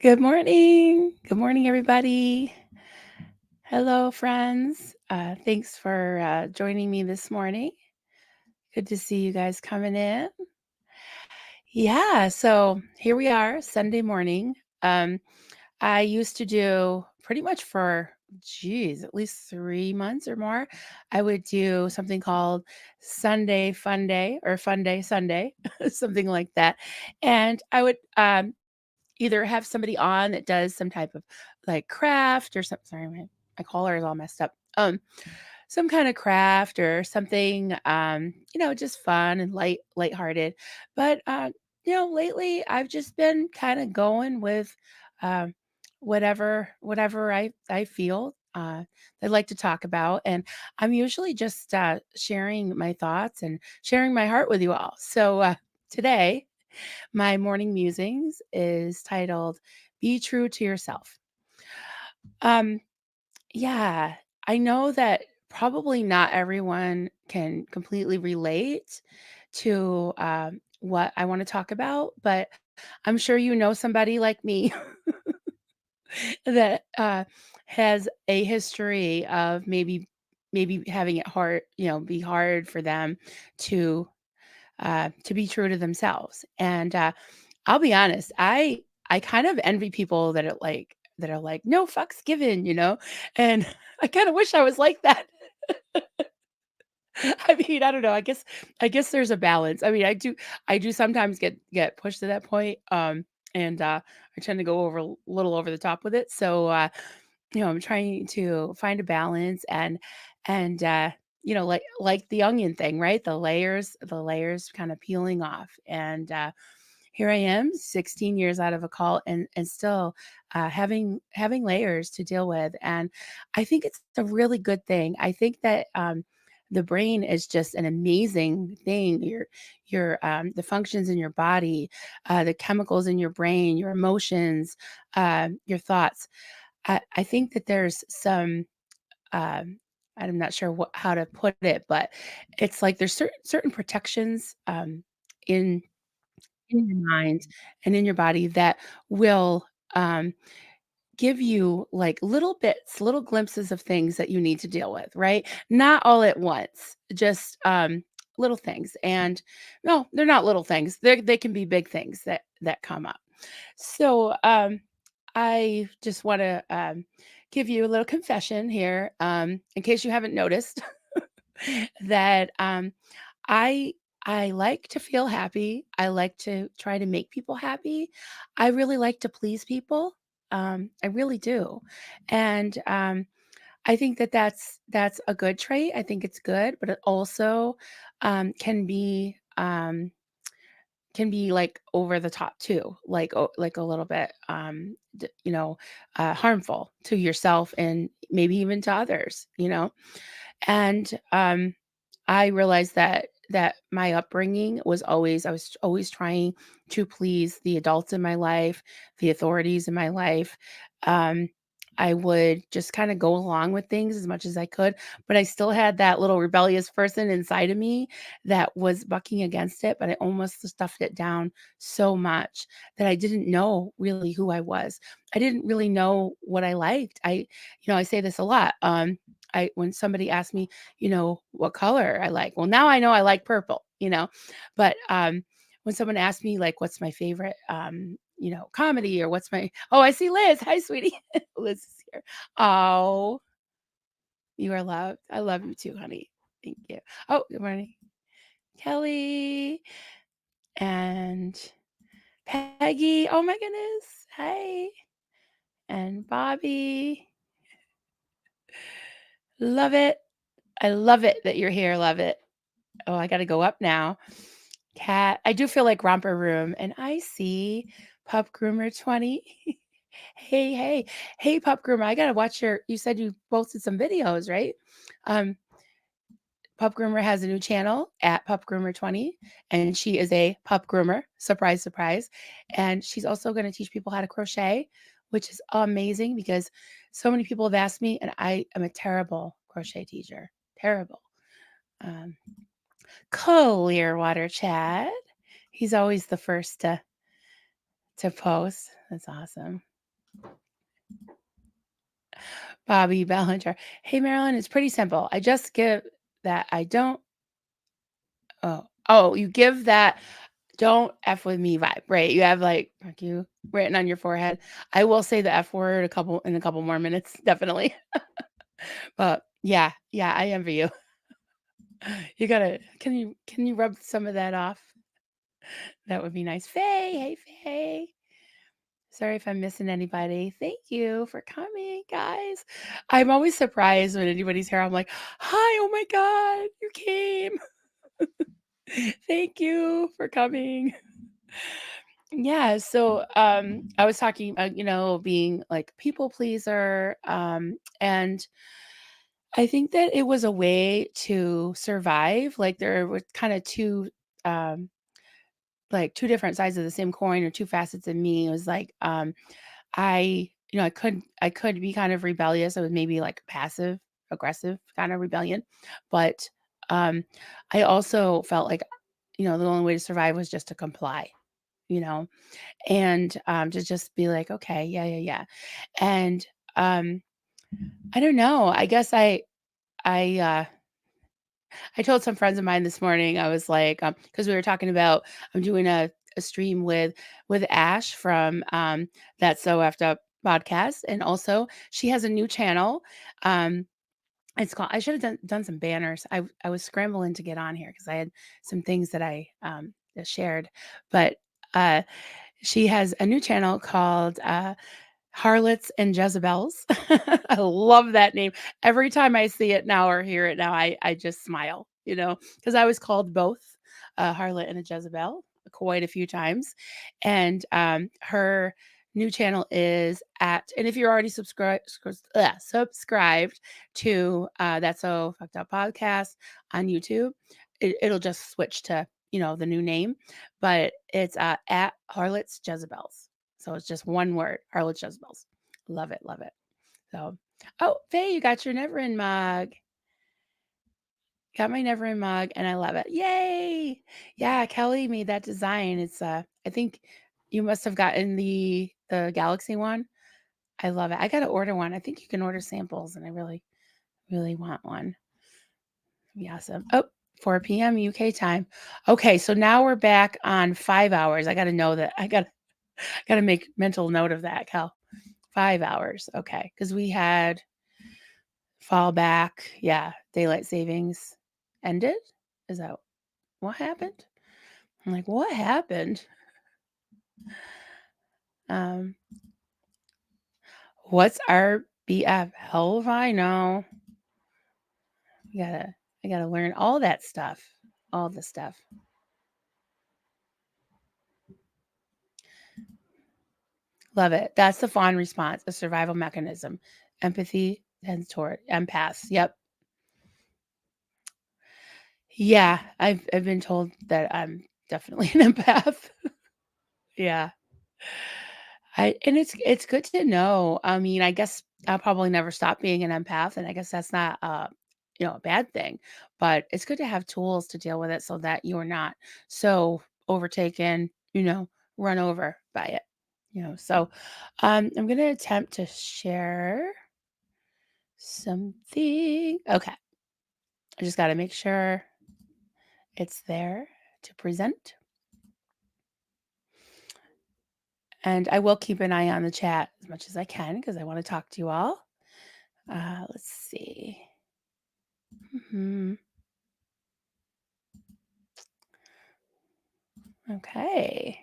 Good morning. Good morning, everybody. Hello, friends. Thanks for joining me this morning. Good to see you guys coming in. Yeah, so here we are, Sunday morning. Um, I used to do pretty much for, geez, at least 3 months or more. I would do something called Sunday Fun Day or Fun Day Sunday, something like that. And I would either have somebody on that does some type of like craft or something. Sorry, my collar is all messed up. Some kind of craft or something, just fun and lighthearted. But lately I've just been kind of going with um, whatever I feel. I'd like to talk about, and I'm usually just sharing my thoughts and sharing my heart with you all. So today, my morning musings is titled Be True to Yourself. Um, yeah, I know that probably not everyone can completely relate to what I want to talk about, but I'm sure you know somebody like me that has a history of maybe having it hard, be hard for them to to be true to themselves. And I'll be honest, I kind of envy people that are like no fucks given, and I kind of wish I was like that. I mean, I don't know. I guess there's a balance. I mean, I do sometimes get pushed to that point, and I tend to go over a little over the top with it. So I'm trying to find a balance and like the onion thing, right? The layers kind of peeling off. And here I am, 16 years out of a cult and still having layers to deal with. And I think it's a really good thing. I think that the brain is just an amazing thing. Your the functions in your body, the chemicals in your brain, your emotions, your thoughts. I think that there's some, um, I'm not sure how to put it, but it's like there's certain protections in in your mind and in your body that will give you like little bits, little glimpses of things that you need to deal with, right? Not all at once, just little things. And no, they're not little things. They can be big things that come up. So I just want to give you a little confession here, in case you haven't noticed, that I I like to feel happy. I like to try to make people happy. I really like to please people. I really do, and I think that that's a good trait. I think it's good, but it also can be. Can be, like, over the top too, like a little bit, harmful to yourself and maybe even to others, And, I realized that my upbringing was always I was always trying to please the adults in my life, the authorities in my life. Um, I would just kinda go along with things as much as I could, but I still had that little rebellious person inside of me that was bucking against it, but I almost stuffed it down so much that I didn't know really who I was. I didn't really know what I liked. I say this a lot. I when somebody asks me, what color I like, well, now I know I like purple, but when someone asks me like, what's my favorite, comedy or what's my, oh, I see Liz. Hi, sweetie. Liz is here. Oh, you are loved. I love you too, honey. Thank you. Oh, good morning. Kelly and Peggy. Oh my goodness. Hi. And Bobby. Love it. I love it that you're here. Love it. Oh, I got to go up now. Cat. I do feel like romper room. And I see Pup Groomer 20. Hey, hey. Hey, Pup Groomer. I got to watch you said you posted some videos, right? Um, Pup Groomer has a new channel at Pup Groomer 20, and she is a pup groomer. Surprise, surprise. And she's also going to teach people how to crochet, which is amazing because so many people have asked me, and I am a terrible crochet teacher. Terrible. Um, Clearwater Chad. He's always the first to post. That's awesome. Bobby Ballinger. Hey, Marilyn, it's pretty simple. I just give that I don't. Oh, you give that don't F with me vibe, right? You have like fuck you written on your forehead. I will say the F word a couple more minutes, definitely. But yeah, yeah, I envy you. You gotta can you rub some of that off? That would be nice. Faye, hey Faye. Sorry if I'm missing anybody. Thank you for coming, guys. I'm always surprised when anybody's here. I'm like, hi, oh my God, you came. Thank you for coming. Yeah, so I was talking being like people pleaser and I think that it was a way to survive. Like there were kind of um two different sides of the same coin or two facets of me. It was like I could be kind of rebellious. I was maybe like passive aggressive kind of rebellion, but um I also felt like the only way to survive was just to comply, you know and to just be like, okay, yeah, yeah, yeah. And I don't know. I guess I I told some friends of mine this morning. I was like, because we were talking about I'm doing a stream with Ash from that So Effed Up podcast, and also she has a new channel. Um, it's called. I should have done some banners. I was scrambling to get on here because I had some things that I shared, but uh, she has a new channel called Harlots and Jezebels. I love that name. Every time I see it now or hear it now, I just smile, because I was called both a harlot and a Jezebel quite a few times. And her new channel is and if you're already subscribed to That's So Fucked Up podcast on YouTube, it'll just switch to, the new name, but it's at Harlots Jezebels. So it's just one word, Harlots Jezebels. Love it, love it. So, oh, Faye, you got your Never In mug. Got my Never In mug, and I love it. Yay! Yeah, Kelly made that design. It's I think you must have gotten the Galaxy one. I love it. I got to order one. I think you can order samples, and I really, really want one. It'd be awesome. Oh, 4 p.m. UK time. Okay, so now we're back on 5 hours. I got to know that. I got to make mental note of that, Cal. 5 hours. Okay. Because we had fall back. Yeah. Daylight savings ended. Is that what happened? I'm like, what happened? Um, what's our BF? Hell if I know. I gotta learn all that stuff. All the stuff. Love it. That's the fawn response, a survival mechanism. Empathy tends toward empaths. Yep. Yeah. I've been told that I'm definitely an empath. Yeah. And it's good to know. I mean, I guess I'll probably never stop being an empath, and I guess that's not a bad thing. But it's good to have tools to deal with it so that you're not so overtaken, run over by it. So I'm gonna attempt to share something. Okay. I just gotta make sure it's there to present. And I will keep an eye on the chat as much as I can because I want to talk to you all. Let's see. Mhm. Okay.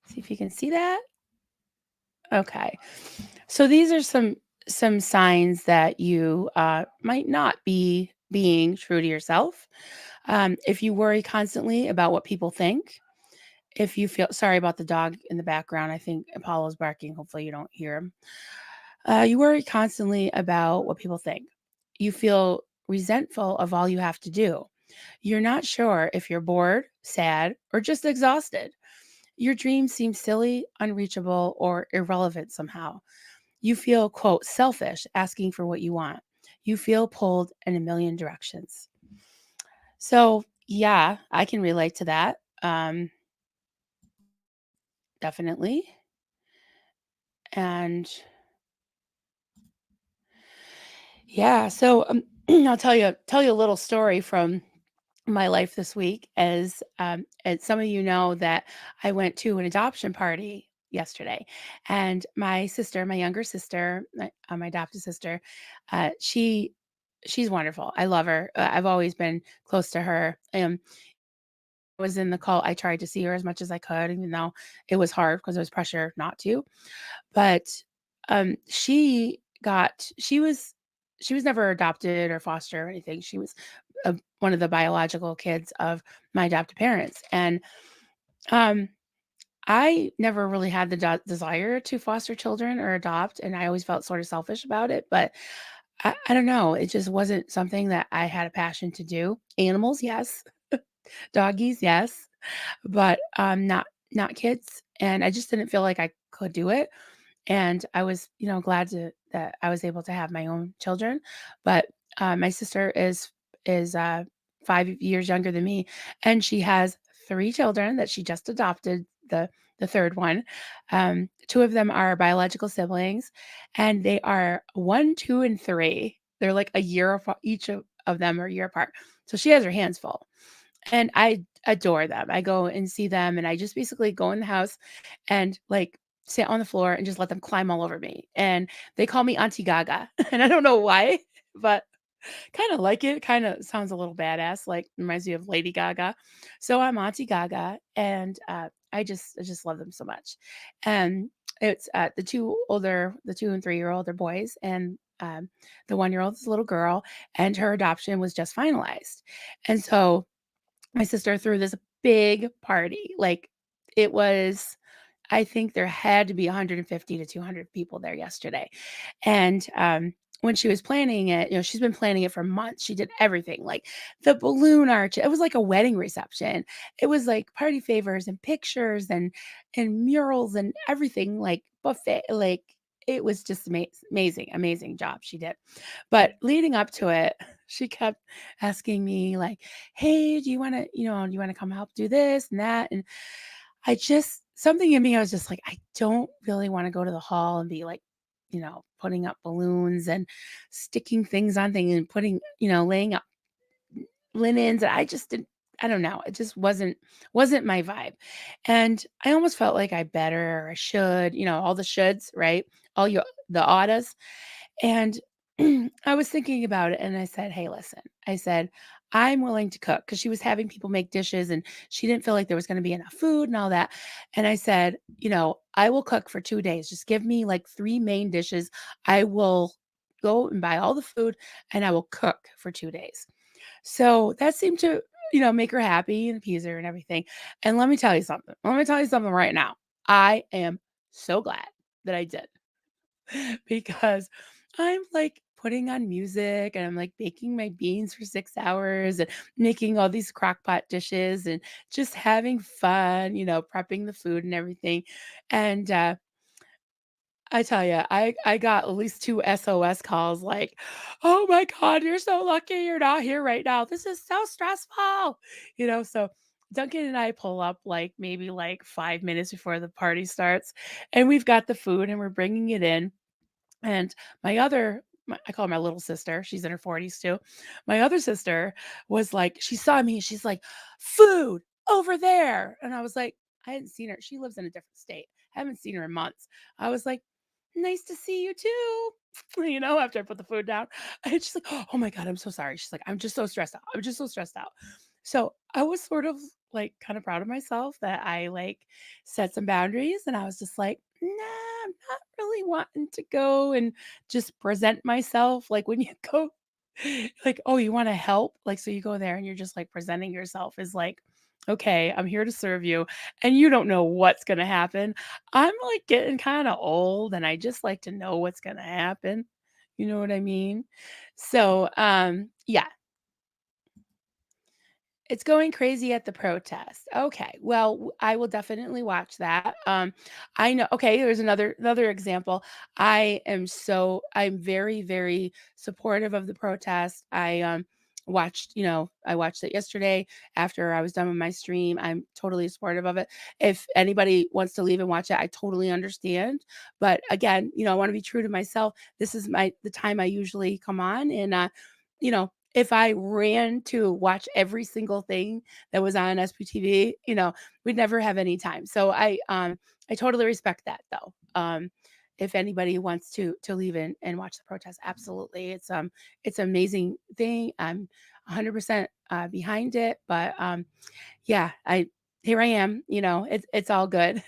See if you can see that. Okay. So these are some signs that you might not be being true to yourself. If you worry constantly about what people think, if you feel sorry about the dog in the background, I think Apollo's barking. Hopefully you don't hear him. You worry constantly about what people think. You feel resentful of all you have to do. You're not sure if you're bored, sad, or just exhausted. Your dreams seem silly, unreachable, or irrelevant somehow. You feel, quote, selfish asking for what you want. You feel pulled in a million directions. So, yeah, I can relate to that. definitely. And yeah, so I'll tell you a little story from my life this week. As some of you know, that I went to an adoption party yesterday, and my sister, my younger sister, my adopted sister, she's wonderful. I love her. I've always been close to her. Was in the cult. I tried to see her as much as I could, even though it was hard because there was pressure not to. But, she was never adopted or foster or anything. She was, one of the biological kids of my adopted parents, and, um, I never really had the desire to foster children or adopt, and I always felt sort of selfish about it, but I don't know, it just wasn't something that I had a passion to do. Animals, yes. Doggies, yes, but, not kids, and I just didn't feel like I could do it. And I was, glad that I was able to have my own children. But my sister is 5 years younger than me, and she has three children that she just adopted. The third one, two of them are biological siblings, and they are 1, 2, and 3. They're like a year apart. Each of them are a year apart. So she has her hands full, and I adore them. I go and see them, and I just basically go in the house and, like, sit on the floor and just let them climb all over me, and they call me Auntie Gaga, and I don't know why, but kinda like it, kinda sounds a little badass, like, reminds me of Lady Gaga. So I'm Auntie Gaga, and, I just love them so much. And it's, the 2 and 3-year-old are boys, and, the 1-year-old is a little girl, and her adoption was just finalized. And so my sister threw this big party. Like, it was, I think there had to be 150 to 200 people there yesterday. And, when she was planning it, she's been planning it for months. She did everything, like the balloon arch. It was like a wedding reception. It was like party favors and pictures and murals and everything, like buffet. Like, it was just amazing, amazing job she did. But leading up to it, she kept asking me like, "Hey, do you want to come help do this and that?" And I just, something in me, I was just like, I don't really want to go to the hall and be like, putting up balloons and sticking things on things and laying out linens. And I just didn't, I don't know. It just wasn't my vibe. And I almost felt like I better or I should, all the shoulds, right? All the oughtas. And I was thinking about it, and I said, "Hey, listen." I said, "I'm willing to cook," because she was having people make dishes, and she didn't feel like there was gonna be enough food and all that. And I said, "I will cook for 2 days. Just give me, like, 3 main dishes. I will go and buy all the food, and I will cook for 2 days." So that seemed to, make her happy and appease her and everything. And let me tell you something. Let me tell you something right now. I am so glad that I did. Because I'm like putting on music and I'm like baking my beans for 6 hours and making all these crock pot dishes and just having fun, prepping the food and everything. And I tell you, I got at least 2 SOS calls like, "Oh my god, you're so lucky you're not here right now. This is so stressful." So Duncan and I pull up like maybe like 5 minutes before the party starts, and we've got the food and we're bringing it in. And I call her my little sister, she's in her 40s too. My other sister was like, she saw me, she's like, "Food over there." And I was like, I hadn't seen her. She lives in a different state. I haven't seen her in months. I was like, "Nice to see you too." After I put the food down. And she's like, "Oh my God, I'm so sorry." She's like, "I'm just so stressed out. I'm just so stressed out." So I was sort of like kind of proud of myself that I like set some boundaries, and I was just like, "Nah, I'm not really wanting to go and just present myself." Like when you go, like, "Oh, you want to help?" Like, so you go there and you're just like presenting yourself as like, "Okay, I'm here to serve you." And you don't know what's going to happen. I'm like getting kind of old and I just like to know what's going to happen. You know what I mean? So, yeah, it's going crazy at the protest. Okay. Well, I will definitely watch that. I know. Okay, there's another example. I'm very very supportive of the protest. I watched it yesterday after I was done with my stream. I'm totally supportive of it. If anybody wants to leave and watch it, I totally understand. But again, I want to be true to myself. This is the time I usually come on, and if I ran to watch every single thing that was on SPTV, we'd never have any time. So I totally respect that though. If anybody wants to leave and watch the protest, absolutely. It's an amazing thing. I'm 100% behind it, but yeah, I here I am. It's all good,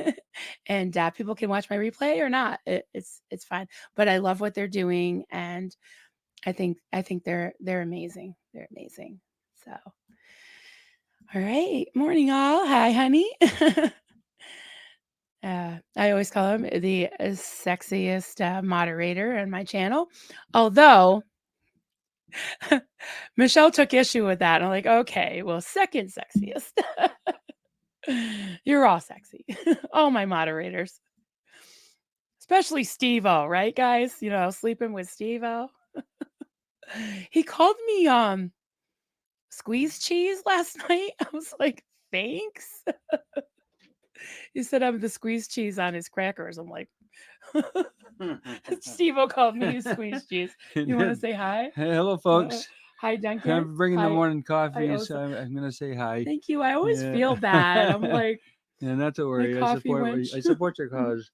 and people can watch my replay or not. It's fine. But I love what they're doing, and I think they're amazing. They're amazing. So, all right, morning all. Hi, honey. I always call him the sexiest moderator on my channel, although Michelle took issue with that. I'm like, okay, well, second sexiest. You're all sexy, all my moderators, especially Steve-O, right, guys? Sleeping with Steve-O. He called me squeeze cheese last night. I was like, thanks. He said I'm the squeeze cheese on his crackers. I'm like, Steve-O called me squeeze cheese. You want to say hi? Hello, folks. Hi, Duncan. I'm bringing the Hi. morning coffee, I so I'm going to say hi. Thank you. I always feel bad. I'm like, yeah, not to worry. coffee wench. I support your cause.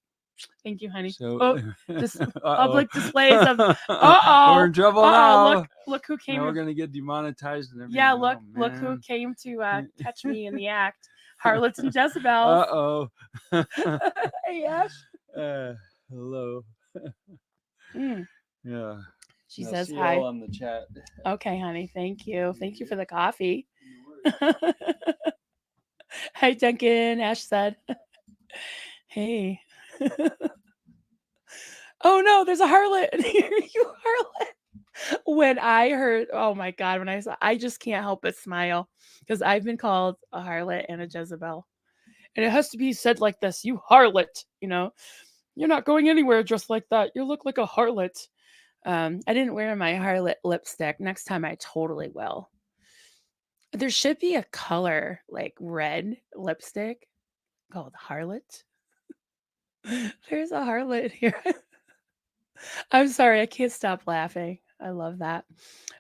Thank you, honey. So, just public displays of. We're in trouble now. Look who came. Now we're gonna get demonetized and everything. Yeah, look who came to catch me in the act. Harlots and Jezebels. Hey, Ash. Hello. Yeah. She says hi. All on the chat. Okay, honey. Thank you. Thank you for the coffee. Hi, Duncan. Ash said. Hey. Oh no, there's a harlot here. You harlot. When I heard, oh my God, when I just can't help but smile because I've been called a harlot and a Jezebel. And it has to be said like this, you harlot, you're not going anywhere dressed like that. You look like a harlot. I didn't wear my harlot lipstick. Next time I totally will. There should be a color like red lipstick called harlot. There's a harlot here. I'm sorry, I can't stop laughing. I love that.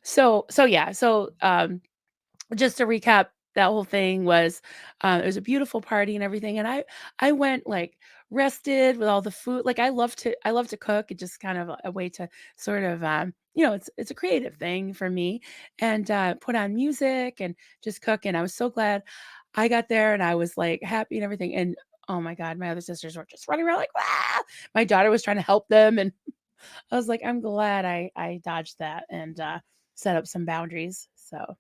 So yeah, just to recap, that whole thing was it was a beautiful party and everything, and I went like rested with all the food. Like I love to cook. It's just kind of a way to sort of it's a creative thing for me, and put on music and just cook. And I was so glad I got there, and I was like happy and everything. And oh my God, my other sisters were just running around like, ah! My daughter was trying to help them, and I was like, I'm glad I dodged that and set up some boundaries. So.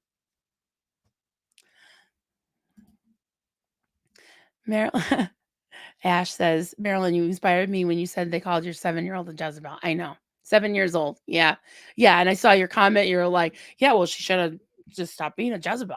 Marilyn Ash says, Marilyn, you inspired me when you said they called your 7-year-old a Jezebel. I know. 7 years old. Yeah. Yeah. And I saw your comment. You were like, yeah, well, she should have just stopped being a Jezebel,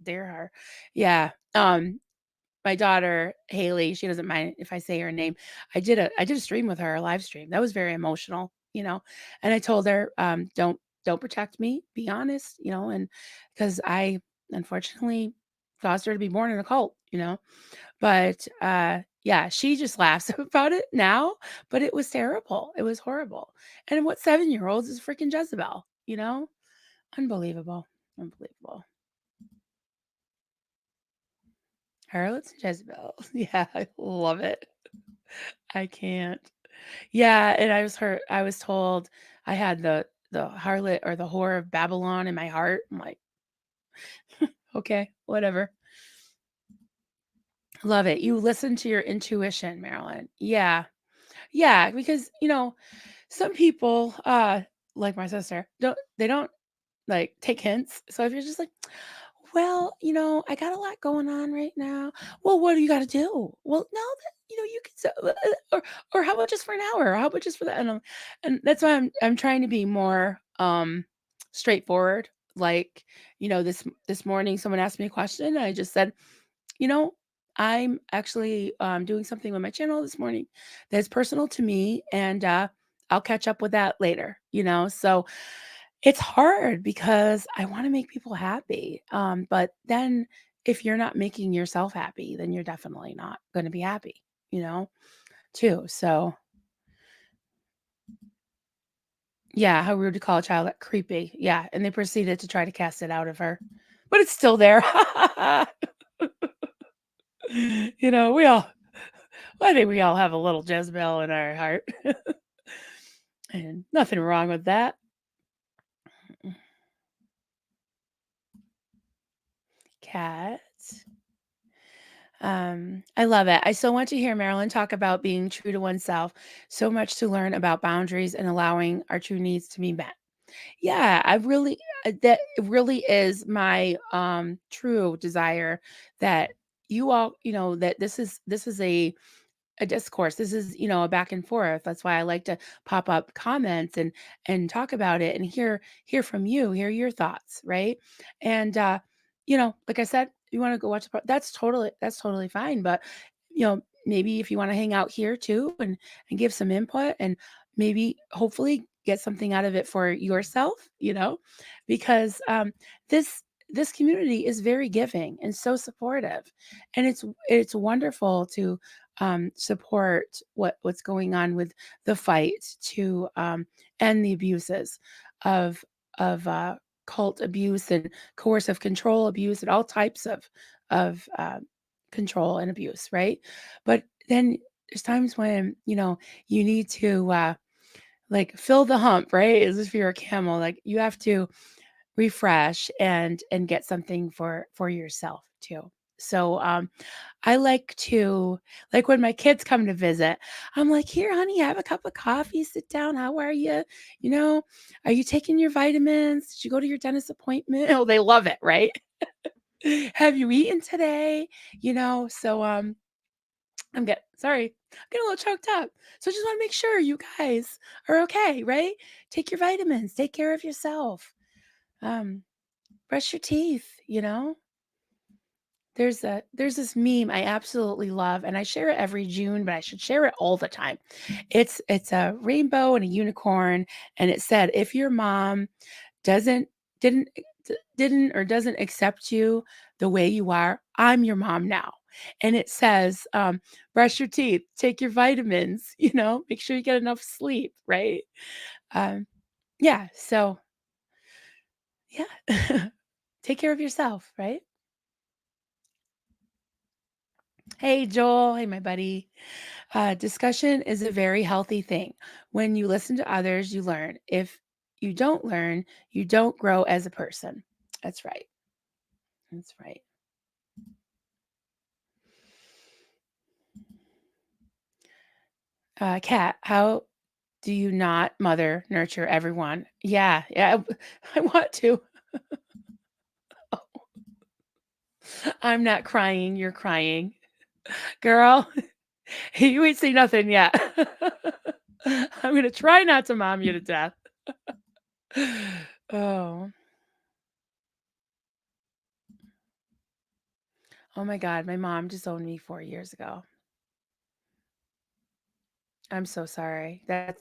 Dare her. Yeah. My daughter, Haley, she doesn't mind if I say her name. I did a stream with her, a live stream. That was very emotional, And I told her, don't protect me, be honest, and because I unfortunately caused her to be born in a cult, But yeah, she just laughs about it now, but it was terrible. It was horrible. And what 7-year-olds is freaking Jezebel, Unbelievable. Unbelievable. Harlots and Jezebel. Yeah, I love it. I can't. Yeah, and I was told I had the harlot or the whore of Babylon in my heart. I'm like, okay, whatever. Love it. You listen to your intuition, Marilyn. Yeah. Yeah, because some people, like my sister, don't like take hints. So if you're just like, well, I got a lot going on right now. Well, what do you got to do? Well, no, that you can or how about just for an hour? Or how about just for that? And that's why I'm trying to be more straightforward. Like, this morning someone asked me a question and I just said, you know, I'm actually doing something with my channel this morning that's personal to me, and I'll catch up with that later. So, It's hard because I wanna make people happy, but then if you're not making yourself happy, then you're definitely not gonna be happy, you know, too, so yeah, how rude to call a child that creepy, yeah, and they proceeded to try to cast it out of her, but it's still there. You know, I think we all have a little Jezebel in our heart, and nothing wrong with that. Cat. I love it. I so want to hear Marilyn talk about being true to oneself. So much to learn about boundaries and allowing our true needs to be met. Yeah, I really that really is my true desire that you all, that this is a discourse. This is, a back and forth. That's why I like to pop up comments and talk about it and hear from you, hear your thoughts, right? And like I said, you want to go watch that's totally fine. But maybe if you want to hang out here too and give some input and maybe hopefully get something out of it for yourself, because this community is very giving and so supportive, and it's wonderful to support what's going on with the fight to end the abuses of cult abuse and coercive control abuse and all types of control and abuse, right? But then there's times when you need to like fill the hump, right? As if you're a camel, like you have to refresh and get something for yourself too. So I like to, like, when my kids come to visit, I'm like, "Here, honey, have a cup of coffee, sit down. How are you? You know, are you taking your vitamins? Did you go to your dentist appointment?" Oh, they love it, right? "Have you eaten today?" So I'm getting a little choked up. So I just want to make sure you guys are okay, right? Take your vitamins, take care of yourself. Um, brush your teeth. There's this meme I absolutely love, and I share it every June, but I should share it all the time. It's a rainbow and a unicorn, and it said, "If your mom doesn't didn't didn't or doesn't accept you the way you are, I'm your mom now." And it says, brush your teeth, take your vitamins, make sure you get enough sleep, right? Um, yeah, so yeah. Take care of yourself, right? Hey, Joel. Hey, my buddy. Discussion is a very healthy thing. When you listen to others, you learn. If you don't learn, you don't grow as a person. That's right. That's right. Kat, how do you not mother nurture everyone? Yeah, yeah, I want to. I'm not crying. You're crying. Girl, you ain't seen nothing yet. I'm going to try not to mom you to death. Oh, oh my God. My mom disowned me 4 years ago. I'm so sorry. That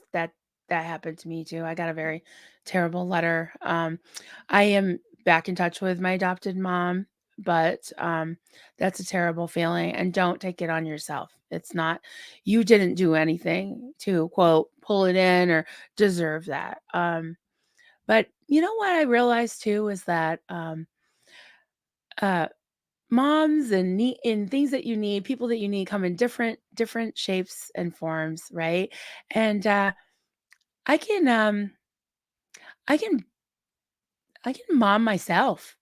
happened to me too. I got a very terrible letter. I am back in touch with my adopted mom, but that's a terrible feeling, and don't take it on yourself. It's not, you didn't do anything to quote pull it in or deserve that. But you know what I realized too is that uh moms and things that you need, people that you need come in different shapes and forms, right? And I can um I can I can mom myself,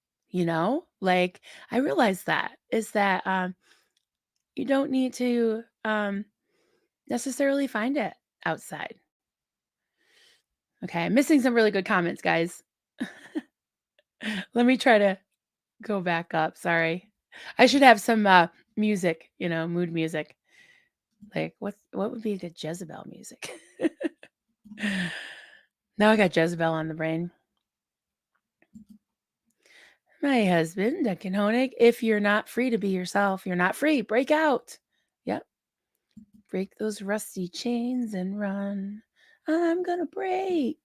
Like I realize that is that you don't need to necessarily find it outside. Okay, I'm missing some really good comments, guys. Let me try to go back up. Sorry. I should have some music, mood music. Like what would be a good Jezebel music? Now I got Jezebel on the brain. My husband, Duncan Honig, if you're not free to be yourself, you're not free. Break out. Yep. Break those rusty chains and run. I'm gonna break.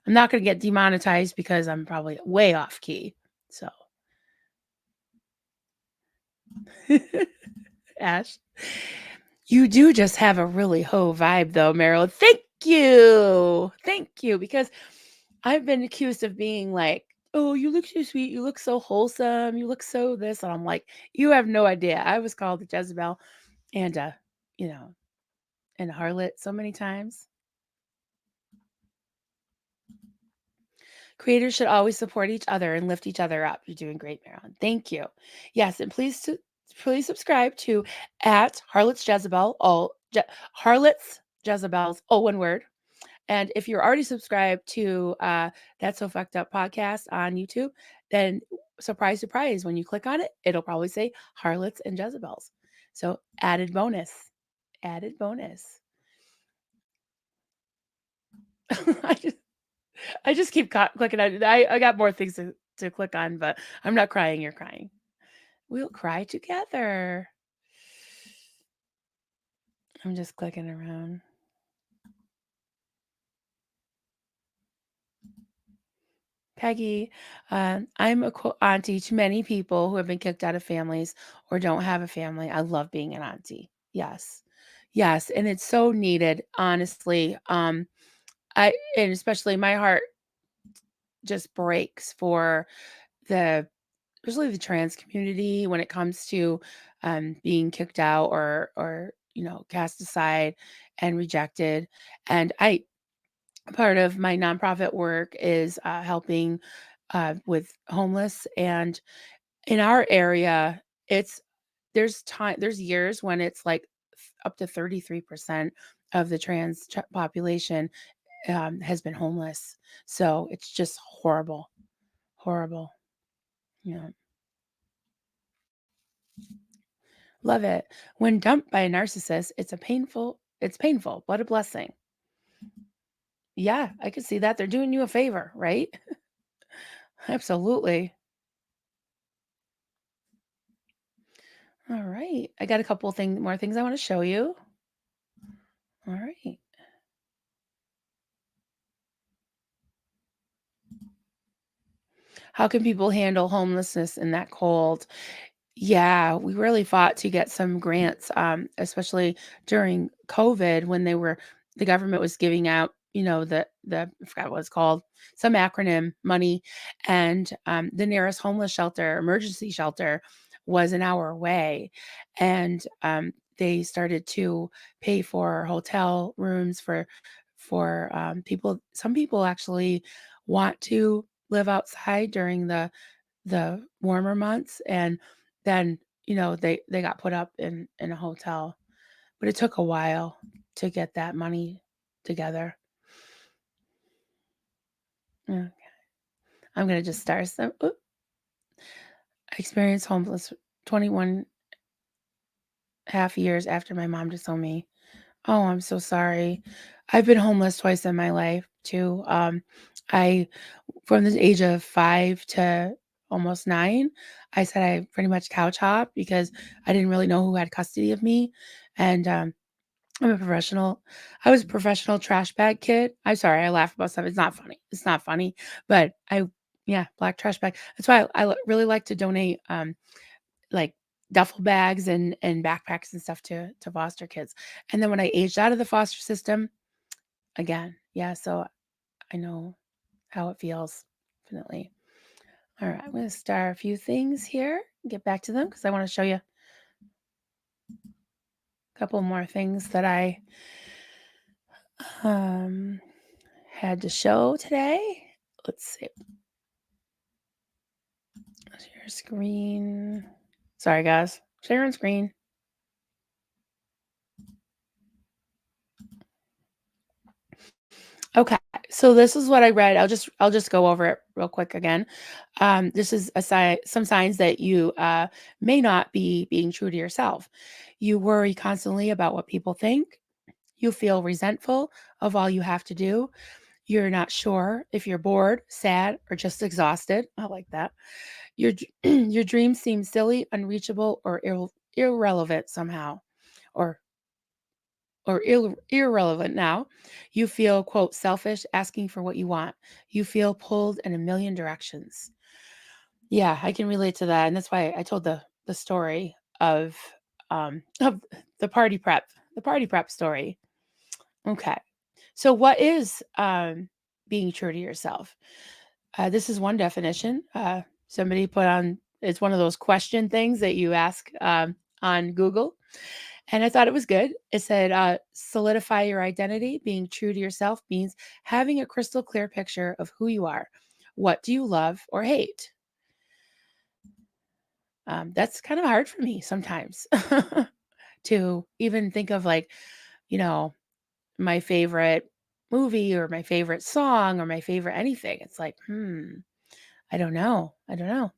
I'm not gonna get demonetized because I'm probably way off key. So, Ash, you do just have a really ho vibe though, Meryl. Thank you. Thank you. Because I've been accused of being like, oh, you look so sweet. You look so wholesome. You look so this. And I'm like, you have no idea. I was called a Jezebel and, you know, and a harlot so many times. Creators should always support each other and lift each other up. You're doing great, Marilyn. Thank you. Yes, and please subscribe to at Harlots Jezebel, Harlots Jezebels, all one word. And if you're already subscribed to That's So Fucked Up podcast on YouTube, then surprise, surprise, when you click on it, it'll probably say Harlots and Jezebels. So added bonus, added bonus. I just, I just keep clicking on it. I got more things to click on, but I'm not crying. You're crying. We'll cry together. I'm just clicking around. Peggy, I'm a auntie to many people who have been kicked out of families or don't have a family. I love being an auntie. Yes. Yes. And it's so needed, honestly. And especially my heart just breaks for the especially the trans community when it comes to being kicked out or cast aside and rejected. And I part of my nonprofit work is helping with homeless, and in our area it's there's years when it's like up to 33% of the trans population has been homeless. So it's just horrible, horrible. Yeah. Love it. When dumped by a narcissist, it's painful, but a blessing. Yeah, I could see that. They're doing you a favor, right? Absolutely. All right. I got a couple more things I want to show you. All right. How can people handle homelessness in that cold? Yeah, we really fought to get some grants, especially during COVID when the government was giving out, I forgot what it's called, some acronym money, and the nearest homeless shelter, emergency shelter, was an hour away, and they started to pay for hotel rooms for people. Some people actually want to live outside during the warmer months, and then they got put up in a hotel, but it took a while to get that money together. Yeah, I'm gonna just start some. I experienced homeless 21 half years after my mom disowned me. Oh, I'm so sorry. I've been homeless twice in my life too. I From the age of 5 to almost 9, I said I pretty much couch hop because I didn't really know who had custody of me, and, I'm a professional I was a professional trash bag kid. I'm sorry, I laugh about stuff, it's not funny. It's not funny, but yeah, black trash bag. That's why I really like to donate, like, duffel bags and backpacks and stuff to foster kids, and then when I aged out of the foster system, again, yeah, so I know how it feels, definitely. All right, I'm going to start a few things here, get back to them because I want to show you a couple more things that I um, had to show today. Let's see. Share screen. Sorry, guys. Sharing screen. Okay, so this is what I read. I'll just go over it real quick again. This is some signs that you may not be being true to yourself. You worry constantly about what people think. You feel resentful of all you have to do. You're not sure if you're bored, sad, or just exhausted. I like that. Your dreams seem silly, unreachable, or irrelevant somehow. Or or irrelevant now. You feel, quote, selfish, asking for what you want. You feel pulled in a million directions. Yeah, I can relate to that. And that's why I told the story of the party prep story. Okay. So what is being true to yourself? This is one definition. Somebody put on, it's one of those question things that you ask on Google. And I thought it was good. It said, solidify your identity. Being true to yourself means having a crystal clear picture of who you are. What do you love or hate? That's kind of hard for me sometimes to even think of, like, you know, my favorite movie or my favorite song or my favorite anything. It's like, I don't know. I don't know.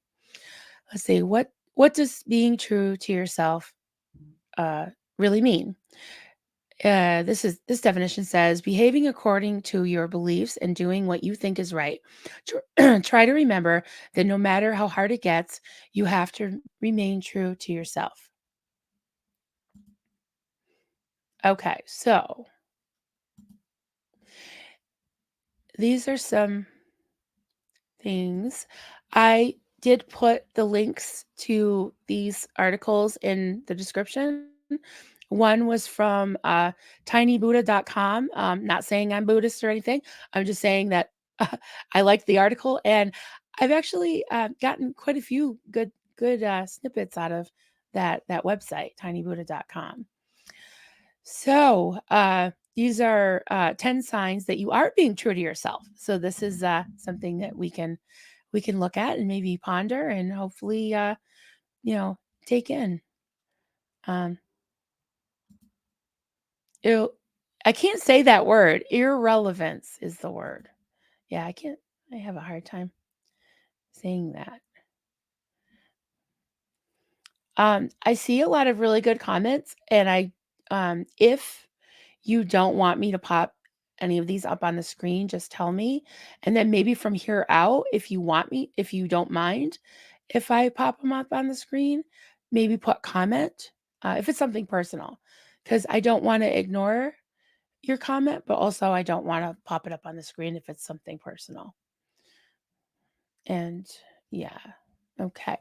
Let's see. What does being true to yourself uh, really mean? This definition says behaving according to your beliefs and doing what you think is right. Try to remember that no matter how hard it gets, you have to remain true to yourself. Okay, so these are some things. I did put the links to these articles in the description. One was from tinybuddha.com. Not saying I'm Buddhist or anything. I'm just saying that I liked the article, and I've actually gotten quite a few good snippets out of that website, tinybuddha.com. So these are 10 signs that you are being true to yourself. So this is something that we can look at and maybe ponder and hopefully you know take in. Um, it, I can't say that word. Irrelevance is the word. Yeah, I can't. I have a hard time saying that. I see a lot of really good comments, and if you don't want me to pop any of these up on the screen, just tell me. And then maybe from here out, if you don't mind, if I pop them up on the screen, maybe put comment if it's something personal, because I don't want to ignore your comment, but also I don't want to pop it up on the screen if it's something personal. And yeah, okay.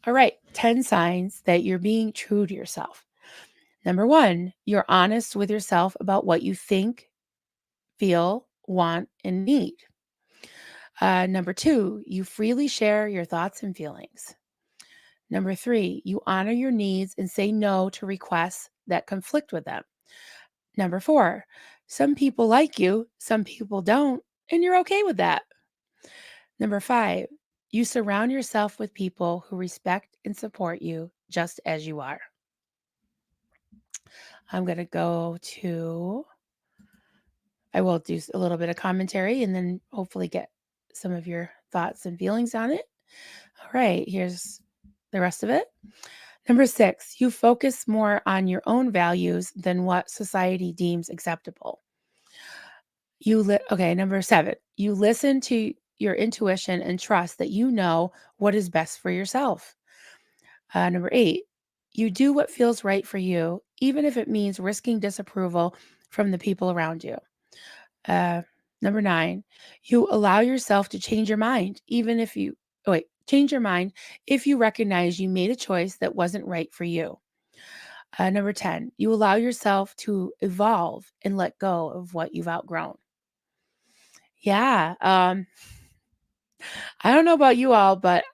All right, 10 signs that you're being true to yourself. Number one, you're honest with yourself about what you think, feel, want, and need. Number two, you freely share your thoughts and feelings. Number three, you honor your needs and say no to requests that conflict with them. Number four, some people like you, some people don't, and you're okay with that. Number five, you surround yourself with people who respect and support you just as you are. I'm going to I will do a little bit of commentary and then hopefully get some of your thoughts and feelings on it. All right, here's the rest of it. Number six, you focus more on your own values than what society deems acceptable. Okay, number seven, you listen to your intuition and trust that you know what is best for yourself. Number eight, you do what feels right for you, even if it means risking disapproval from the people around you. Uh, Number nine, you allow yourself to change your mind, even if you, oh wait, change your mind if you recognize you made a choice that wasn't right for you. Number 10, you allow yourself to evolve and let go of what you've outgrown. Yeah. I don't know about you all, but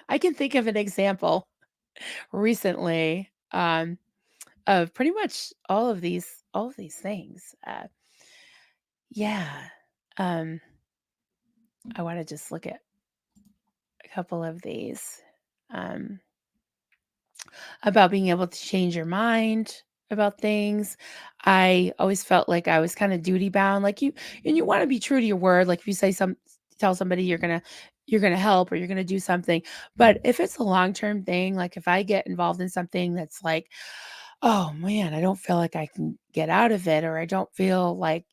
I can think of an example recently of pretty much all of these things. Yeah. Um, I want to just look at a couple of these um, about being able to change your mind about things. I always felt like I was kind of duty bound, like and you want to be true to your word. Like if you tell somebody you're gonna help or you're gonna do something, but if it's a long term thing, like if I get involved in something that's like, oh man, I don't feel like I can get out of it, or I don't feel like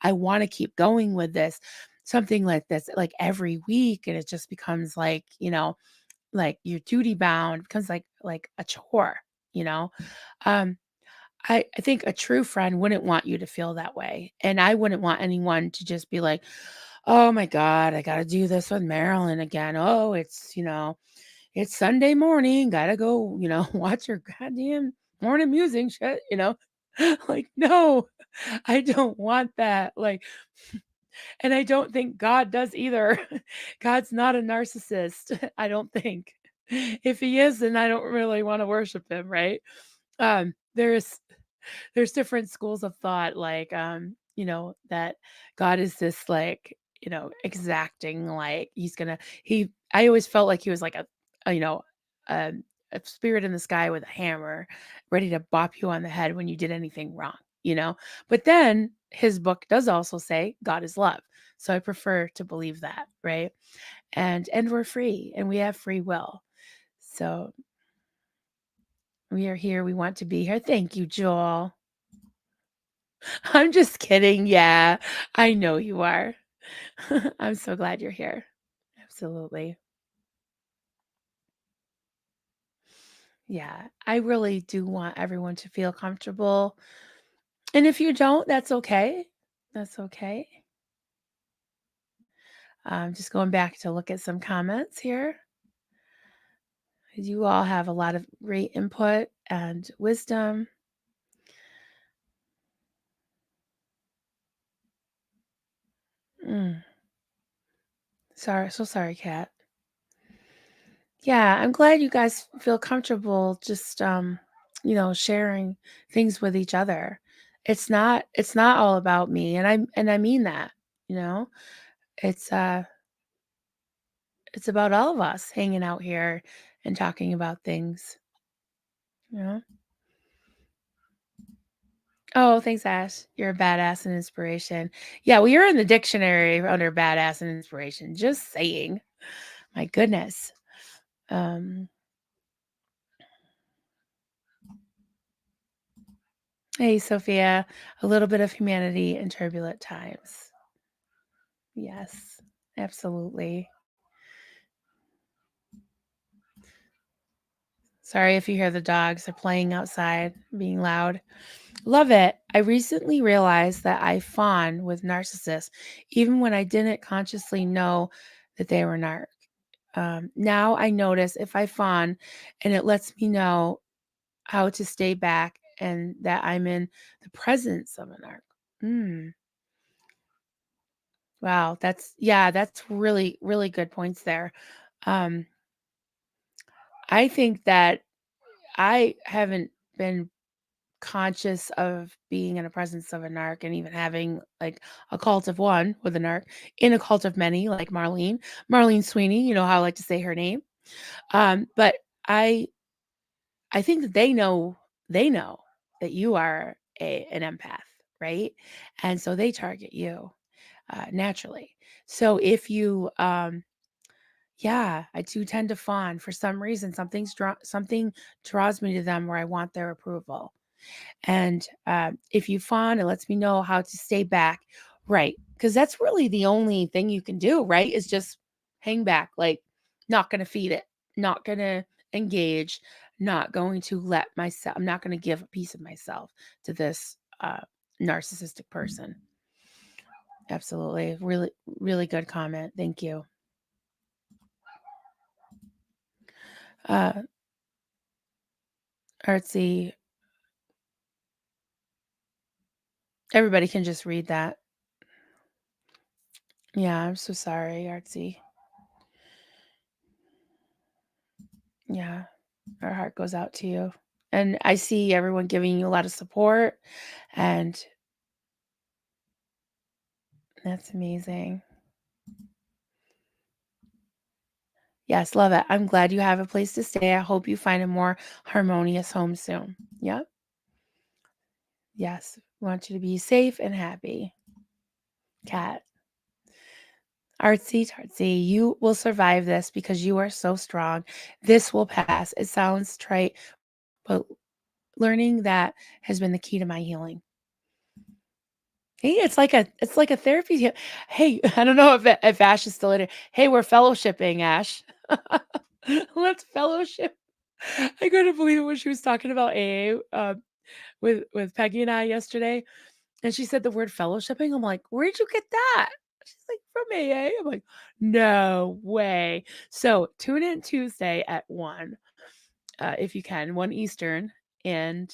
I want to keep going with this, something like this, like every week, and it just becomes like you're duty bound, becomes like a chore, you know? Um, I think a true friend wouldn't want you to feel that way, and I wouldn't want anyone to just be like, "Oh my god, I gotta do this with Marilyn again. Oh, it's Sunday morning, gotta go, watch her goddamn morning musing shit." Like, no, I don't want that, like, and I don't think God does either. God's not a narcissist, I don't think. If he is, then I don't really wanna worship him, right? There's different schools of thought, like, that God is this, like, exacting, like, he's gonna he I always felt like he was like a, you know, um, a spirit in the sky with a hammer, ready to bop you on the head when you did anything wrong, you know? But then his book does also say God is love. So I prefer to believe that, right? And we're free and we have free will. So we are here, we want to be here. Thank you, Joel. I'm just kidding. Yeah, I know you are. I'm so glad you're here. Absolutely. Yeah, I really do want everyone to feel comfortable. And if you don't, that's okay. That's okay. Just going back to look at some comments here. You all have a lot of great input and wisdom. Mm, sorry, so sorry, Kat. Yeah, I'm glad you guys feel comfortable just sharing things with each other. It's not all about me and I mean that, you know. It's it's about all of us hanging out here and talking about things, you know. Oh, thanks, Ash. You're a badass and inspiration. Yeah, well, you're in the dictionary under badass and inspiration. Just saying. My goodness. Um, hey, Sophia. A little bit of humanity in turbulent times. Yes, absolutely. Sorry if you hear the dogs. They're playing outside, being loud. Love it. I recently realized that I fawn with narcissists, even when I didn't consciously know that they were narc. Now I notice if I fawn, and it lets me know how to stay back and that I'm in the presence of a narc. Mm, wow, that's really, really good points there. Um, I think that I haven't been conscious of being in the presence of a narc and even having like a cult of one with a narc in a cult of many, like Marlene Sweeney, you know how I like to say her name. But I I think that they know that you are an empath, right? And so they target you naturally. So if you yeah, I do tend to fawn for some reason. Something draws me to them where I want their approval. And if you fawn, it lets me know how to stay back, right? Because that's really the only thing you can do, right? Is just hang back, like not going to feed it, not going to engage, not going to let myself. I'm not going to give a piece of myself to this narcissistic person. Absolutely, really, really good comment. Thank you. Uh, Artsy, everybody can just read that. Yeah, I'm so sorry, Artsy. Yeah, our heart goes out to you. And I see everyone giving you a lot of support, and that's amazing. Yes, love it. I'm glad you have a place to stay. I hope you find a more harmonious home soon. Yep. Yes. Want you to be safe and happy. Cat. Artsy tartsy, you will survive this because you are so strong. This will pass. It sounds trite, but learning that has been the key to my healing. Hey, it's like a therapy. Hey, I don't know if Ash is still in it. Hey, we're fellowshipping, Ash. Let's fellowship. I couldn't believe it when she was talking about AA. with Peggy and I yesterday, and she said the word fellowshipping. I'm like, "Where'd you get that?" She's like, "From AA." I'm like, "No way." So tune in Tuesday at 1, if you can, 1 Eastern, and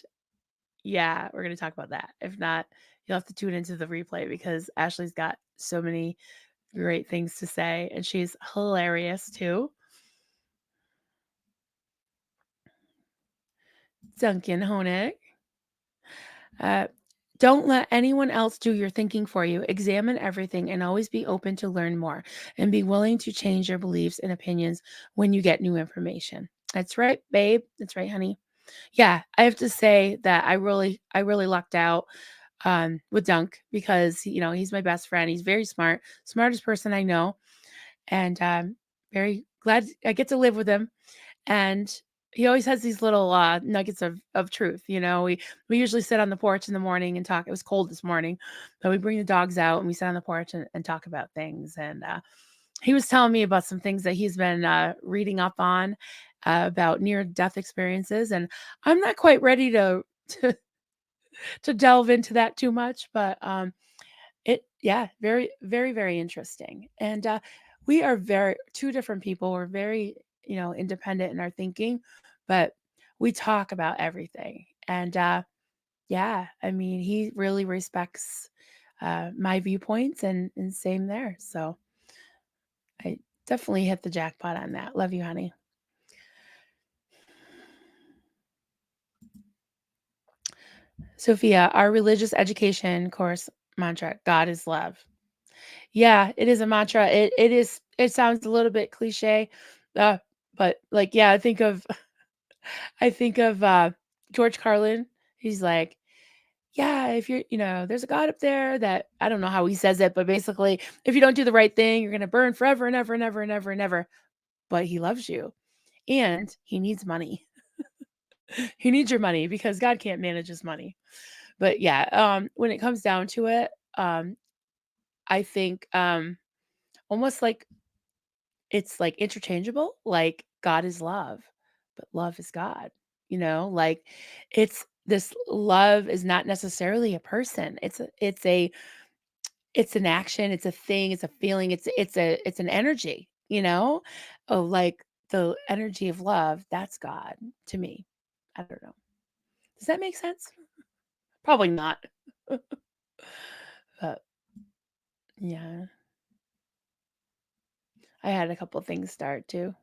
yeah, we're gonna talk about that. If not, you'll have to tune into the replay because Ashley's got so many great things to say, and she's hilarious too. Duncan Honig. Uh, don't let anyone else do your thinking for you. Examine everything and always be open to learn more and be willing to change your beliefs and opinions when you get new information. That's right, babe. That's right, honey. Yeah, I have to say that I really lucked out with Dunk because he's my best friend. He's very smart, smartest person I know, and very glad I get to live with him. And he always has these little nuggets of truth. We usually sit on the porch in the morning and talk. It was cold this morning, but we bring the dogs out and we sit on the porch and talk about things. And he was telling me about some things that he's been reading up on about near death experiences, and I'm not quite ready to to delve into that too much, but yeah, very, very, very interesting. And we are very two different people. We're very, independent in our thinking, but we talk about everything. And yeah, I mean, he really respects my viewpoints and same there. So I definitely hit the jackpot on that. Love you, honey. Sophia, our religious education course mantra, God is love. Yeah, it is a mantra. It sounds a little bit cliche, uh, but like, yeah, I think of George Carlin. He's like, yeah, if there's a God up there that I don't know how he says it, but basically, if you don't do the right thing, you're gonna burn forever and ever and ever and ever and ever. But he loves you and he needs money. He needs your money because God can't manage his money. But yeah, when it comes down to it, I think almost like it's, like, interchangeable, like, God is love, but love is God, like, it's this love is not necessarily a person, it's an action, it's a thing, it's a feeling, it's an energy, like, the energy of love, that's God to me. I don't know. Does that make sense? Probably not. But, yeah, I had a couple things start too.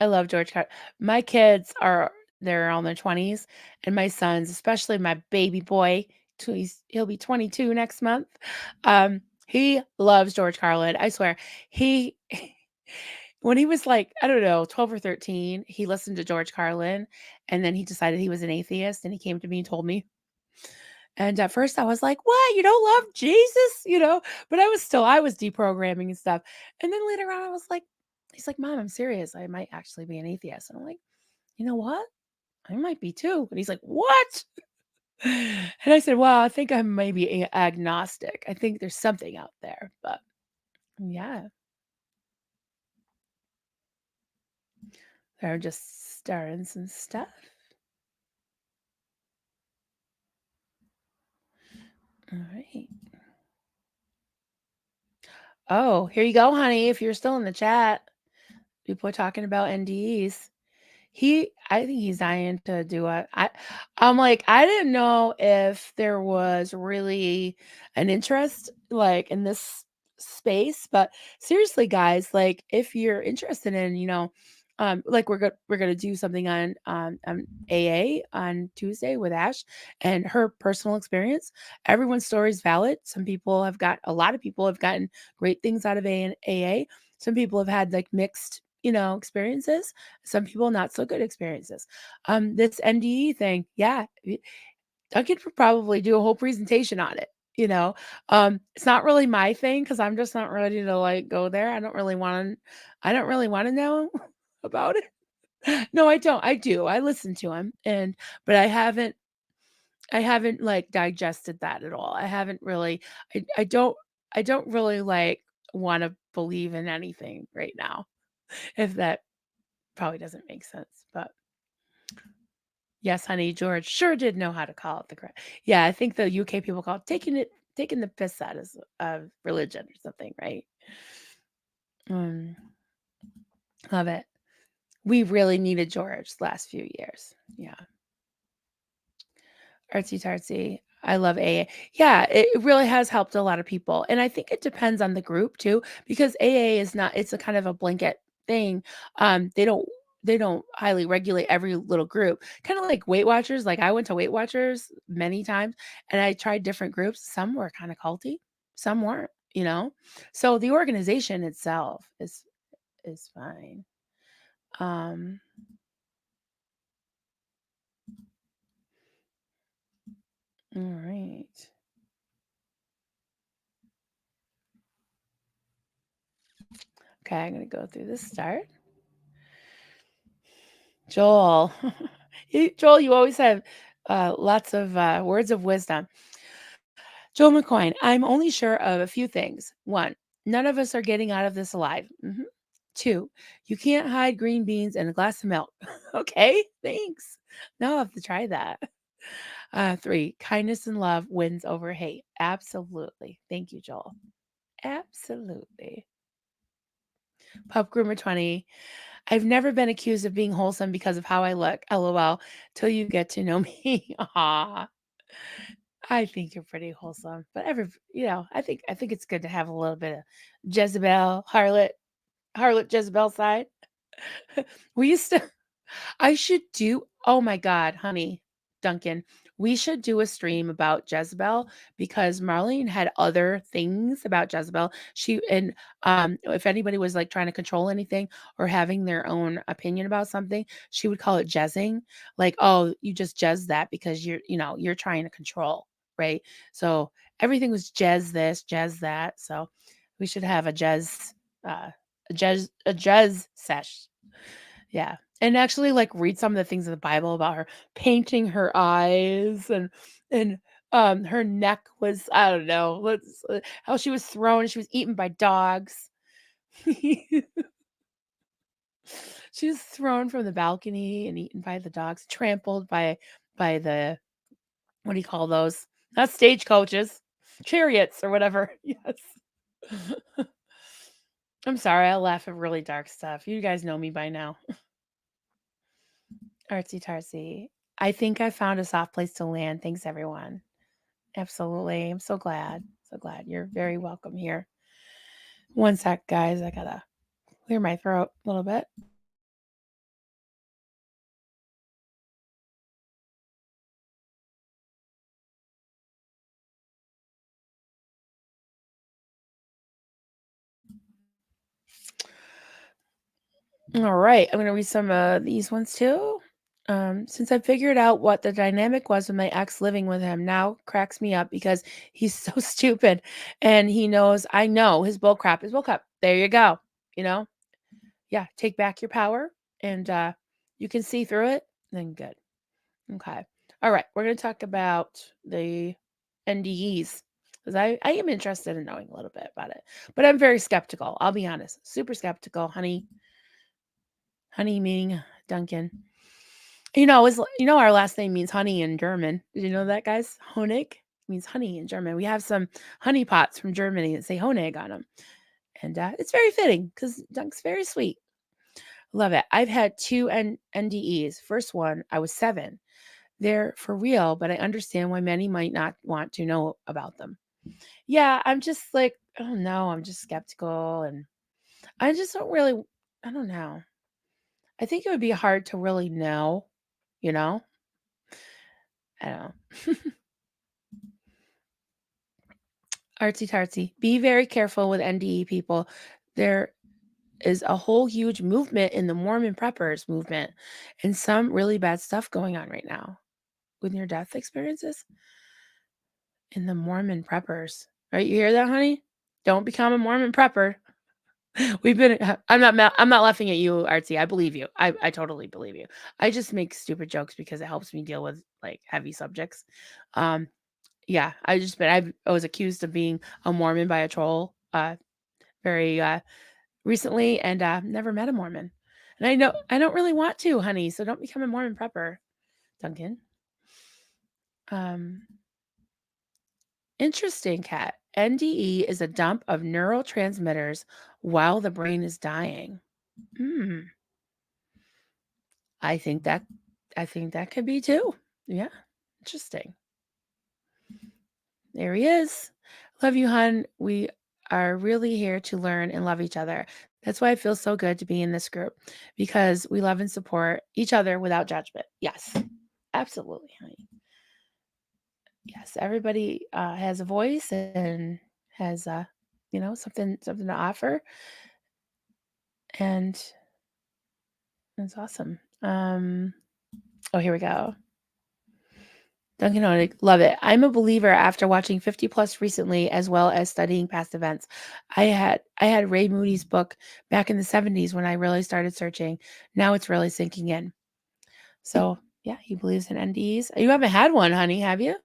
I love George Carlin. My kids they're all in their 20s, and my sons, especially my baby boy, he'll be 22 next month. He loves George Carlin. I swear. He when he was like, I don't know, 12 or 13, he listened to George Carlin and then he decided he was an atheist and he came to me and told me. And at first I was like, "What? You don't love Jesus?" But I was deprogramming and stuff. And then later on I was like, he's like, "Mom, I'm serious. I might actually be an atheist." And I'm like, "You know what? I might be too." And he's like, "What?" And I said, "Well, I think I'm maybe agnostic. I think there's something out there." But yeah, they're just starting some stuff. All right. Oh, here you go, honey. If you're still in the chat, people are talking about NDEs. I think he's dying to do it. I'm like, I didn't know if there was really an interest like in this space, but seriously, guys, like if you're interested in, like we're gonna do something on AA on Tuesday with Ash and her personal experience. Everyone's story is valid. A lot of people have gotten great things out of AA. Some people have had like mixed, experiences, some people not so good experiences. This NDE thing, yeah, I could probably do a whole presentation on it. It's not really my thing because I'm just not ready to like go there. I don't really want to know about it. No, I don't. I do. I listen to him, but I haven't like digested that at all. I haven't really. I don't really like want to believe in anything right now. If that probably doesn't make sense, but Yes, honey, George sure did know how to call it the correct. Yeah, I think the UK people call it taking the piss out of religion or something, right? Mm, love it. We really needed George last few years. Yeah. Artsy tartsy. I love AA. Yeah, it really has helped a lot of people, and I think it depends on the group too, because AA is not it's a kind of a blanket thing. They don't highly regulate every little group. Kinda like Weight Watchers, like, I went to Weight Watchers many times, and I tried different groups. Some were kinda culty, some weren't, you know? So, the organization itself is fine. Um, alright. Okay, I'm gonna go through this start. Joel. Joel, you always have lots of words of wisdom. Joel McCoy, I'm only sure of a few things. One, none of us are getting out of this alive. Two, you can't hide green beans in a glass of milk. Okay, thanks. Now I'll have to try that. Three, kindness and love wins over hate. Absolutely. Thank you, Joel. Absolutely. Pup Groomer 20. I've never been accused of being wholesome because of how I look. LOL. Till you get to know me. Aw. I think you're pretty wholesome. But I think it's good to have a little bit of Jezebel, harlot Jezebel side. We used to I should do oh my god, honey, Duncan, we should do a stream about Jezebel because Marlene had other things about Jezebel. If anybody was, like, trying to control anything or having their own opinion about something, she would call it jezzing. Like, "Oh, you just jezz that because you're trying to control," right? So, everything was jezz this, jezz that, so we should have uh, a jezz sesh. Yeah, and actually, like, read some of the things in the Bible about her painting her eyes and her neck was I don't know, how she was eaten by dogs. She was thrown from the balcony and eaten by the dogs, trampled by the what do you call those? Not stagecoaches, chariots or whatever. Yes. I'm sorry, I laugh at really dark stuff. You guys know me by now. Artsy tartsy. I think I found a soft place to land. Thanks, everyone. Absolutely. I'm so glad. So glad. You're very welcome here. One sec, guys. I gotta clear my throat a little bit. All right. I'm gonna read some of these ones too. Since I figured out what the dynamic was with my ex living with him, now cracks me up because he's so stupid and he knows I know his bull crap is bull crap. There you go. You know? Yeah, take back your power and you can see through it, then good. Okay. All right. We're going to talk about the NDEs because I am interested in knowing a little bit about it. But I'm very skeptical. I'll be honest. Super skeptical, honey. Honey meaning Duncan. Our last name means honey in German. Did you know that, guys? Honig means honey in German. We have some honey pots from Germany that say Honig on them. And it's very fitting because Dunk's very sweet. Love it. I've had two NDEs. First one, I was 7. They're for real, but I understand why many might not want to know about them. Yeah, I'm just like, I don't know. I'm just skeptical and I just don't really, I don't know. I think it would be hard to really know, you know? I don't know. Artsy tartsy. Be very careful with NDE people. There is a whole huge movement in the Mormon preppers movement and some really bad stuff going on right now with your death experiences in the Mormon preppers. Right? You hear that, honey? Don't become a Mormon prepper. I'm not laughing at you, Artsy. I believe you. I totally believe you. I just make stupid jokes because it helps me deal with like heavy subjects. Um, yeah, I was accused of being a Mormon by a troll very recently and never met a Mormon. And I know I don't really want to, honey, so don't become a Mormon prepper. Duncan. Um, Interesting, Cat. NDE is a dump of neurotransmitters while the brain is dying. Hmm. I think that I think that could be too. Yeah. Interesting. There he is. Love you, hun. We are really here to learn and love each other. That's why it feels so good to be in this group because we love and support each other without judgment. Yes. Absolutely, honey. Yes, everybody has a voice and has something to offer, and it's awesome. Oh, here we go. Duncan Honig, love it. I'm a believer after watching 50 Plus recently, as well as studying past events. I had Ray Moody's book back in the 70s when I really started searching. Now it's really sinking in. So yeah, he believes in NDEs. You haven't had one, honey, have you?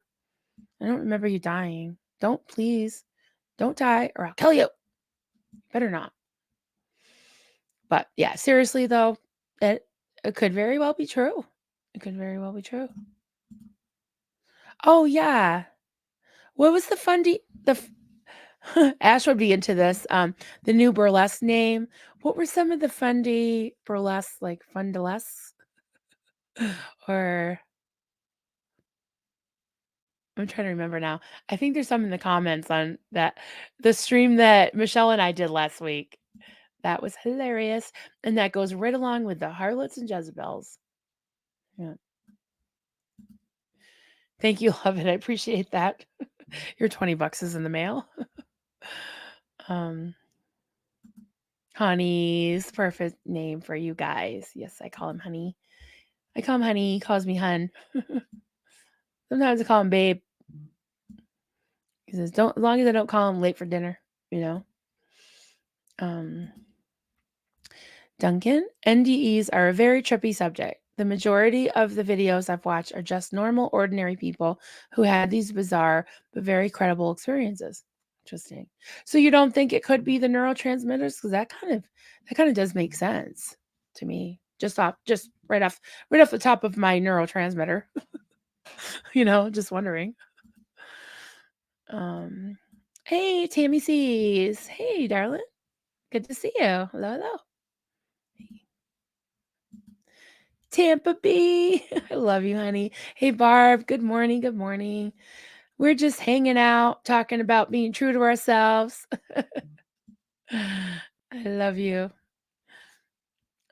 I don't remember you dying. Don't die, or I'll kill you. Better not. But yeah, seriously though, it could very well be true. It could very well be true. Oh yeah. What was the fundy the Ash would be into this. The new burlesque name. What were some of the fundy burlesque, like fundalesque? Or I'm trying to remember now. I think there's some in the comments on that the stream that Michelle and I did last week. That was hilarious. And that goes right along with the harlots and Jezebels. Yeah. Thank you, love it. I appreciate that. Your $20 is in the mail. um Honey's perfect name for you guys. Yes, I call him Honey. I call him Honey. He calls me Hun. Sometimes I call him Babe. He says, "Don't as long as I don't call him late for dinner." You know. Um, Duncan, NDEs are a very trippy subject. The majority of the videos I've watched are just normal, ordinary people who had these bizarre but very credible experiences. Interesting. So you don't think it could be the neurotransmitters? Because that kind of does make sense to me. Just right off the top of my neurotransmitter. Just wondering. Um, hey, Tammy C's. Hey, darling. Good to see you. Hello, hello. Tampa B. I love you, honey. Hey, Barb. Good morning. Good morning. We're just hanging out, talking about being true to ourselves. I love you.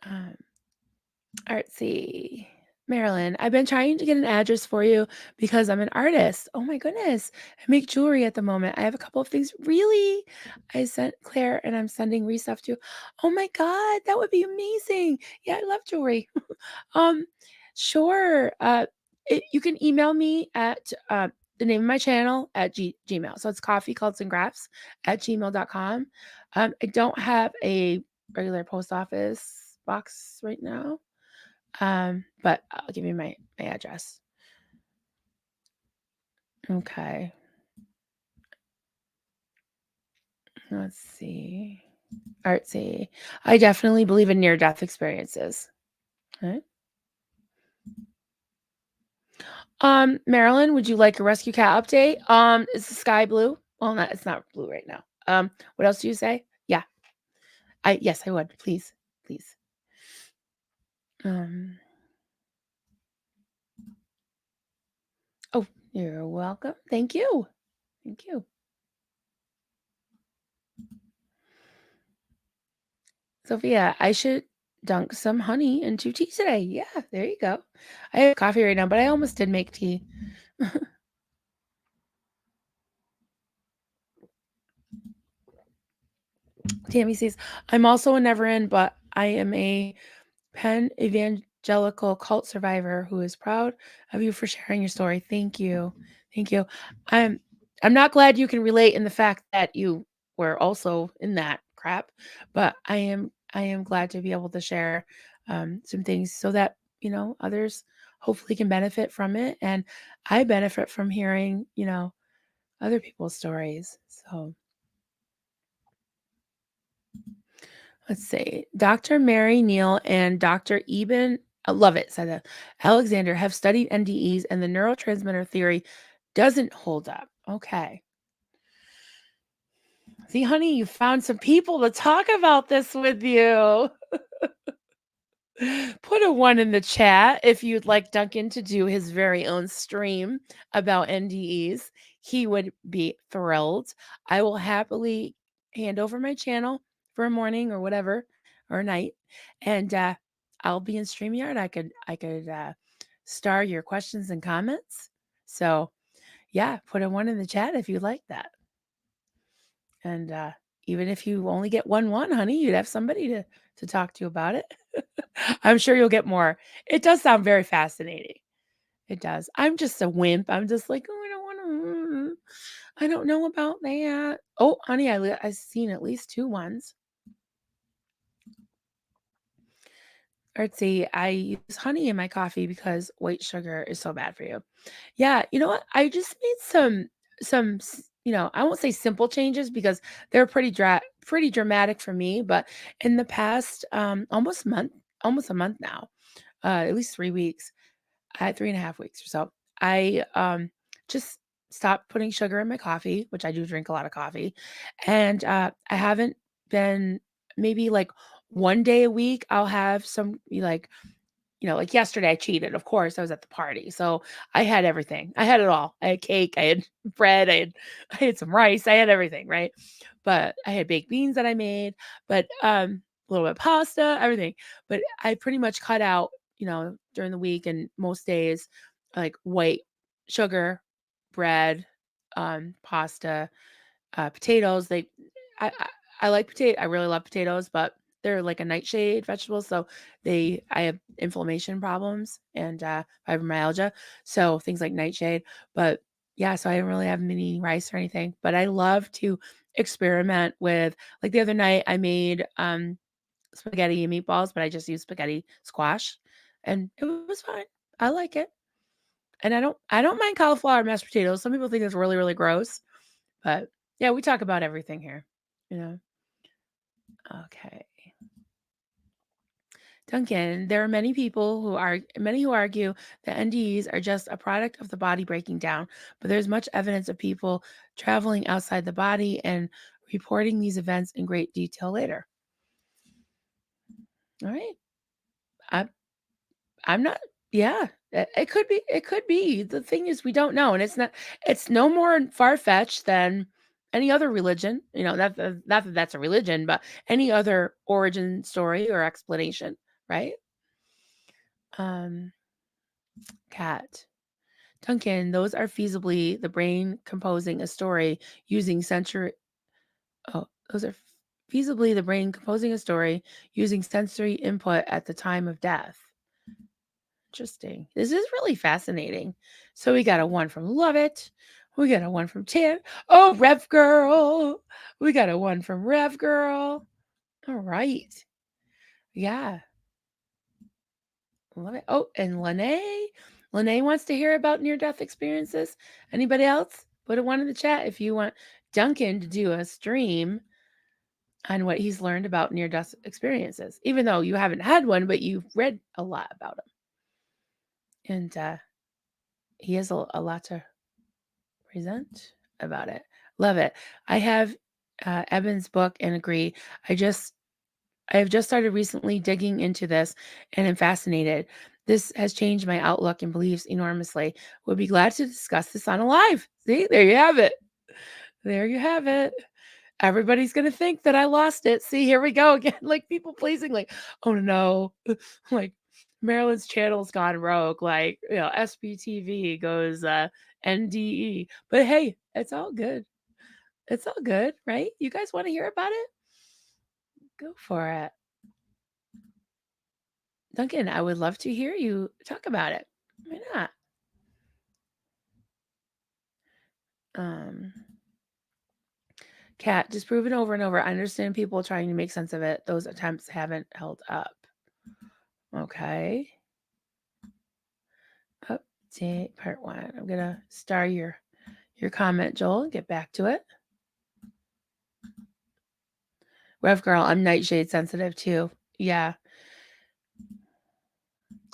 Um, Artsy. Marilyn, I've been trying to get an address for you because I'm an artist. Oh my goodness. I make jewelry at the moment. I have a couple of things. Really? I sent Claire and I'm sending stuff to. Oh my God, that would be amazing. Yeah, I love jewelry. Um, sure. You can email me at the name of my channel at Gmail. So it's coffeecultsandcrafts@gmail.com. I don't have a regular post office box right now. But I'll give you my address. Okay. Let's see. Artsy. I definitely believe in near-death experiences. Okay. Marilyn, would you like a rescue cat update? Is the sky blue? Well, not it's not blue right now. What else do you say? Yeah. Yes, I would. Please. Please. Um Oh, you're welcome. Thank you. Thank you. Sophia, I should dunk some honey into tea today. Yeah, there you go. I have coffee right now, but I almost did make tea. Tammy says, I'm also a never in, but I am a Penn evangelical cult survivor who is proud of you for sharing your story. Thank you. Thank you. I'm I'm not glad you can relate in the fact that you were also in that crap, but I am glad to be able to share some things so that, others hopefully can benefit from it. And I benefit from hearing, other people's stories. So let's see. Dr. Mary Neal and Dr. Eben I love it, said Alexander, have studied NDEs and the neurotransmitter theory doesn't hold up. Okay. See, honey, you found some people to talk about this with you. Put a 1 in the chat if you'd like Duncan to do his very own stream about NDEs. He would be thrilled. I will happily hand over my channel for a morning or whatever, or a night, and I'll be in StreamYard. I could star your questions and comments. So yeah, put a 1 in the chat if you like that. And even if you only get 1, honey, you'd have somebody to talk to about it. I'm sure you'll get more. It does sound very fascinating. It does. I'm just a wimp. I'm just like, oh, I don't want to. I don't know about that. Oh, honey, I've seen at least 2 ones. Let's see. I use honey in my coffee because white sugar is so bad for you. Yeah, you know what? I just made some, I won't say simple changes because they're pretty dramatic for me, but in the past almost a month now, at least 3 weeks, 3.5 weeks or so, I just stopped putting sugar in my coffee, which I do drink a lot of coffee. And I haven't been, maybe like 1 day a week, I'll have some, like yesterday I cheated. Of course, I was at the party. So I had everything. I had it all. I had cake, I had bread, I had some rice, I had everything, right? But I had baked beans that I made, but a little bit of pasta, everything. But I pretty much cut out, during the week and most days, like white sugar, bread, pasta, potatoes. I like potato. I really love potatoes, but they're like a nightshade vegetable, so I have inflammation problems and fibromyalgia, so things like nightshade. But yeah, so I don't really have mini rice or anything. But I love to experiment with, like the other night I made spaghetti and meatballs, but I just used spaghetti squash, and it was fine. I like it, and I don't mind cauliflower mashed potatoes. Some people think it's really really gross, but yeah, we talk about everything here, you know. Okay. Duncan, there are many who argue that NDEs are just a product of the body breaking down, but there's much evidence of people traveling outside the body and reporting these events in great detail later. All right. I I'm not, yeah. It could be. It could be. The thing is, we don't know, and it's no more far-fetched than any other religion. Not that that's a religion, but any other origin story or explanation, right? Um, Cat. Duncan, those are feasibly the brain composing a story using sensory. Oh, those are feasibly the brain composing a story using sensory input at the time of death. Interesting. This is really fascinating. So we got a 1 from Love It. We got a 1 from Tan. Oh, Rev Girl. We got a 1 from Rev Girl. All right. Yeah. Love it. Oh, and Lene. Lene wants to hear about near-death experiences. Anybody else? Put a 1 in the chat if you want Duncan to do a stream on what he's learned about near-death experiences, even though you haven't had one, but you've read a lot about them. And he has a lot to present about it. Love it. I have Eben's book and agree. I have just started recently digging into this and am fascinated. This has changed my outlook and beliefs enormously. Would be glad to discuss this on a live. See, there you have it. There you have it. Everybody's gonna think that I lost it. See, here we go again. Like people pleasing, like, oh no, like Marilyn's channel's gone rogue. Like, SBTV goes NDE. But hey, it's all good. It's all good, right? You guys want to hear about it? Go for it. Duncan, I would love to hear you talk about it. Why not? Cat, just proven over and over. I understand people trying to make sense of it. Those attempts haven't held up. Okay. Update part 1. I'm gonna star your comment, Joel, and get back to it. Rev Girl, I'm nightshade sensitive too. Yeah.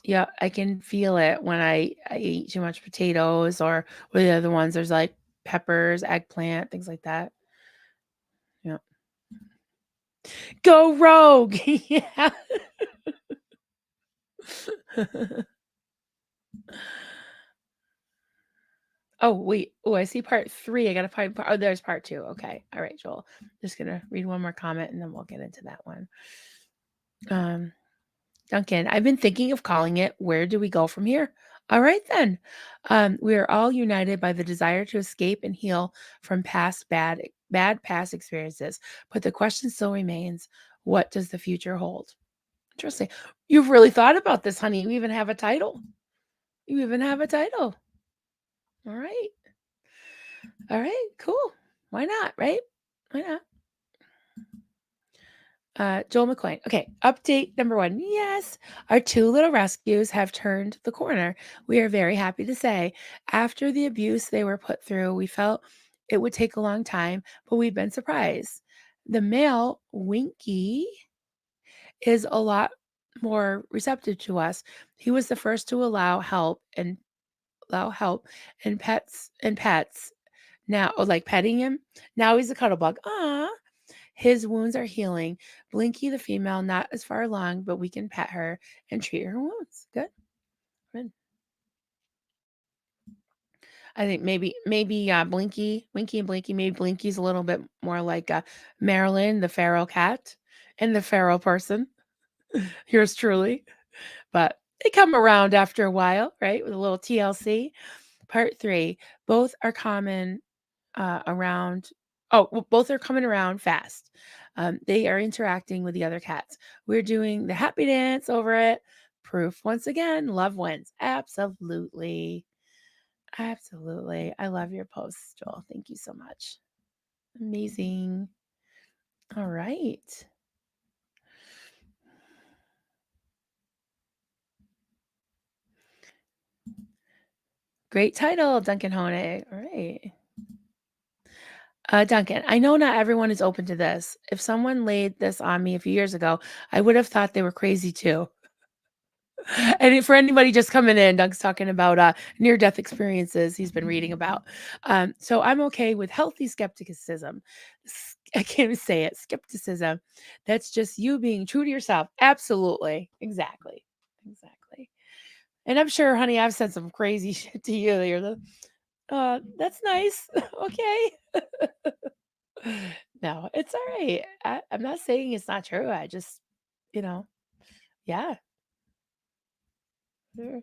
Yeah, I can feel it when I eat too much potatoes or what are the other ones? There's like peppers, eggplant, things like that. Yeah. Go rogue. Yeah. Oh, wait. Oh, I see part 3. I gotta find part. Oh, there's part 2. Okay. All right, Joel. Just gonna read one more comment and then we'll get into that one. Um, Duncan, I've been thinking of calling it Where Do We Go From Here? All right, then. We are all united by the desire to escape and heal from past bad past experiences. But the question still remains, what does the future hold? Interesting. You've really thought about this, honey. You even have a title. You even have a title. All right. All right. Cool. Why not? Right? Why not? Joel McCoy. Okay, update number 1. Yes, our 2 little rescues have turned the corner. We are very happy to say. After the abuse they were put through, we felt it would take a long time, but we've been surprised. The male, Winky, is a lot more receptive to us. He was the first to allow help and pets. Now, like petting him. Now he's a cuddle bug. Ah. His wounds are healing. Blinky, the female, not as far along, but we can pet her and treat her wounds. Good. Good. I think maybe Winky and Blinky. Maybe Blinky's a little bit more like Marilyn, the feral cat, and the feral person. Yours truly. But they come around after a while, right? With a little TLC. Part 3. Both are common around. Oh, well, both are coming around fast. They are interacting with the other cats. We're doing the happy dance over it. Proof once again, love wins. Absolutely. Absolutely. I love your posts, Joel. Thank you so much. Amazing. All right. Great title, Duncan Honig. All right. Duncan, I know not everyone is open to this. If someone laid this on me a few years ago, I would have thought they were crazy too. And for anybody just coming in, Doug's talking about near-death experiences he's been reading about. So I'm okay with healthy skepticism. I can't even say it. Skepticism. That's just you being true to yourself. Absolutely. Exactly. Exactly. And I'm sure, honey, I've said some crazy shit to you. You're that's nice. Okay. No, it's all right. I'm not saying it's not true. I just, you know, yeah. Sure.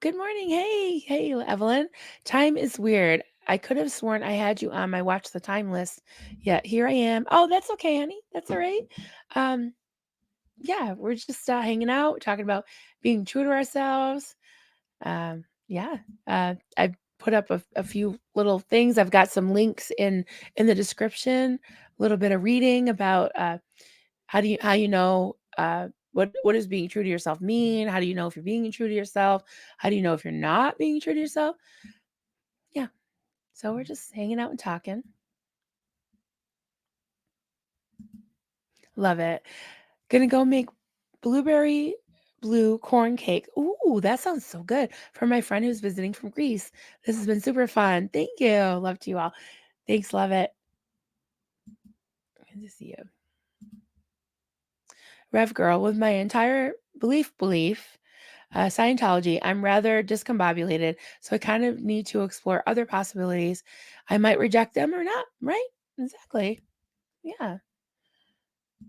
Good morning. Hey, Evelyn. Time is weird. I could have sworn I had you on my watch the time list. Yeah, here I am. Oh, that's okay, honey. That's all right. Um, yeah, we're just hanging out, talking about being true to ourselves. Yeah. I put up a few little things. I've got some links in the description. A little bit of reading about how you know what does being true to yourself mean? How do you know if you're being true to yourself? How do you know if you're not being true to yourself? Yeah. So we're just hanging out and talking. Love it. Gonna go make blueberry blue corn cake. Ooh, that sounds so good. For my friend who's visiting from Greece. This has been super fun. Thank you. Love to you all. Thanks. Love it. Good to see you. Rev girl, with my entire belief, Scientology, I'm rather discombobulated, so I kind of need to explore other possibilities. I might reject them or not, right? Exactly. Yeah.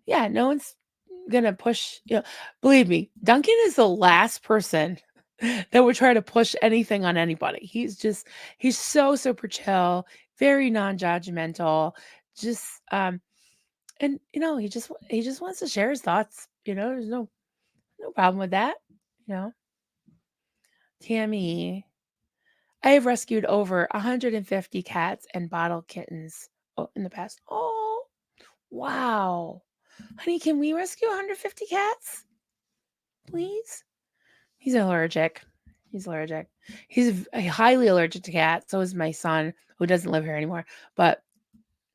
Yeah. No one's gonna push, believe me, Duncan is the last person that would try to push anything on anybody. He's so super chill, very non-judgmental, just and he just wants to share his thoughts. There's no problem with that. You know, Tammy, I have rescued over 150 cats and bottle kittens in the past. Oh, wow. Honey, can we rescue 150 cats? Please? He's allergic. He's allergic. He's highly allergic to cats. So is my son, who doesn't live here anymore. But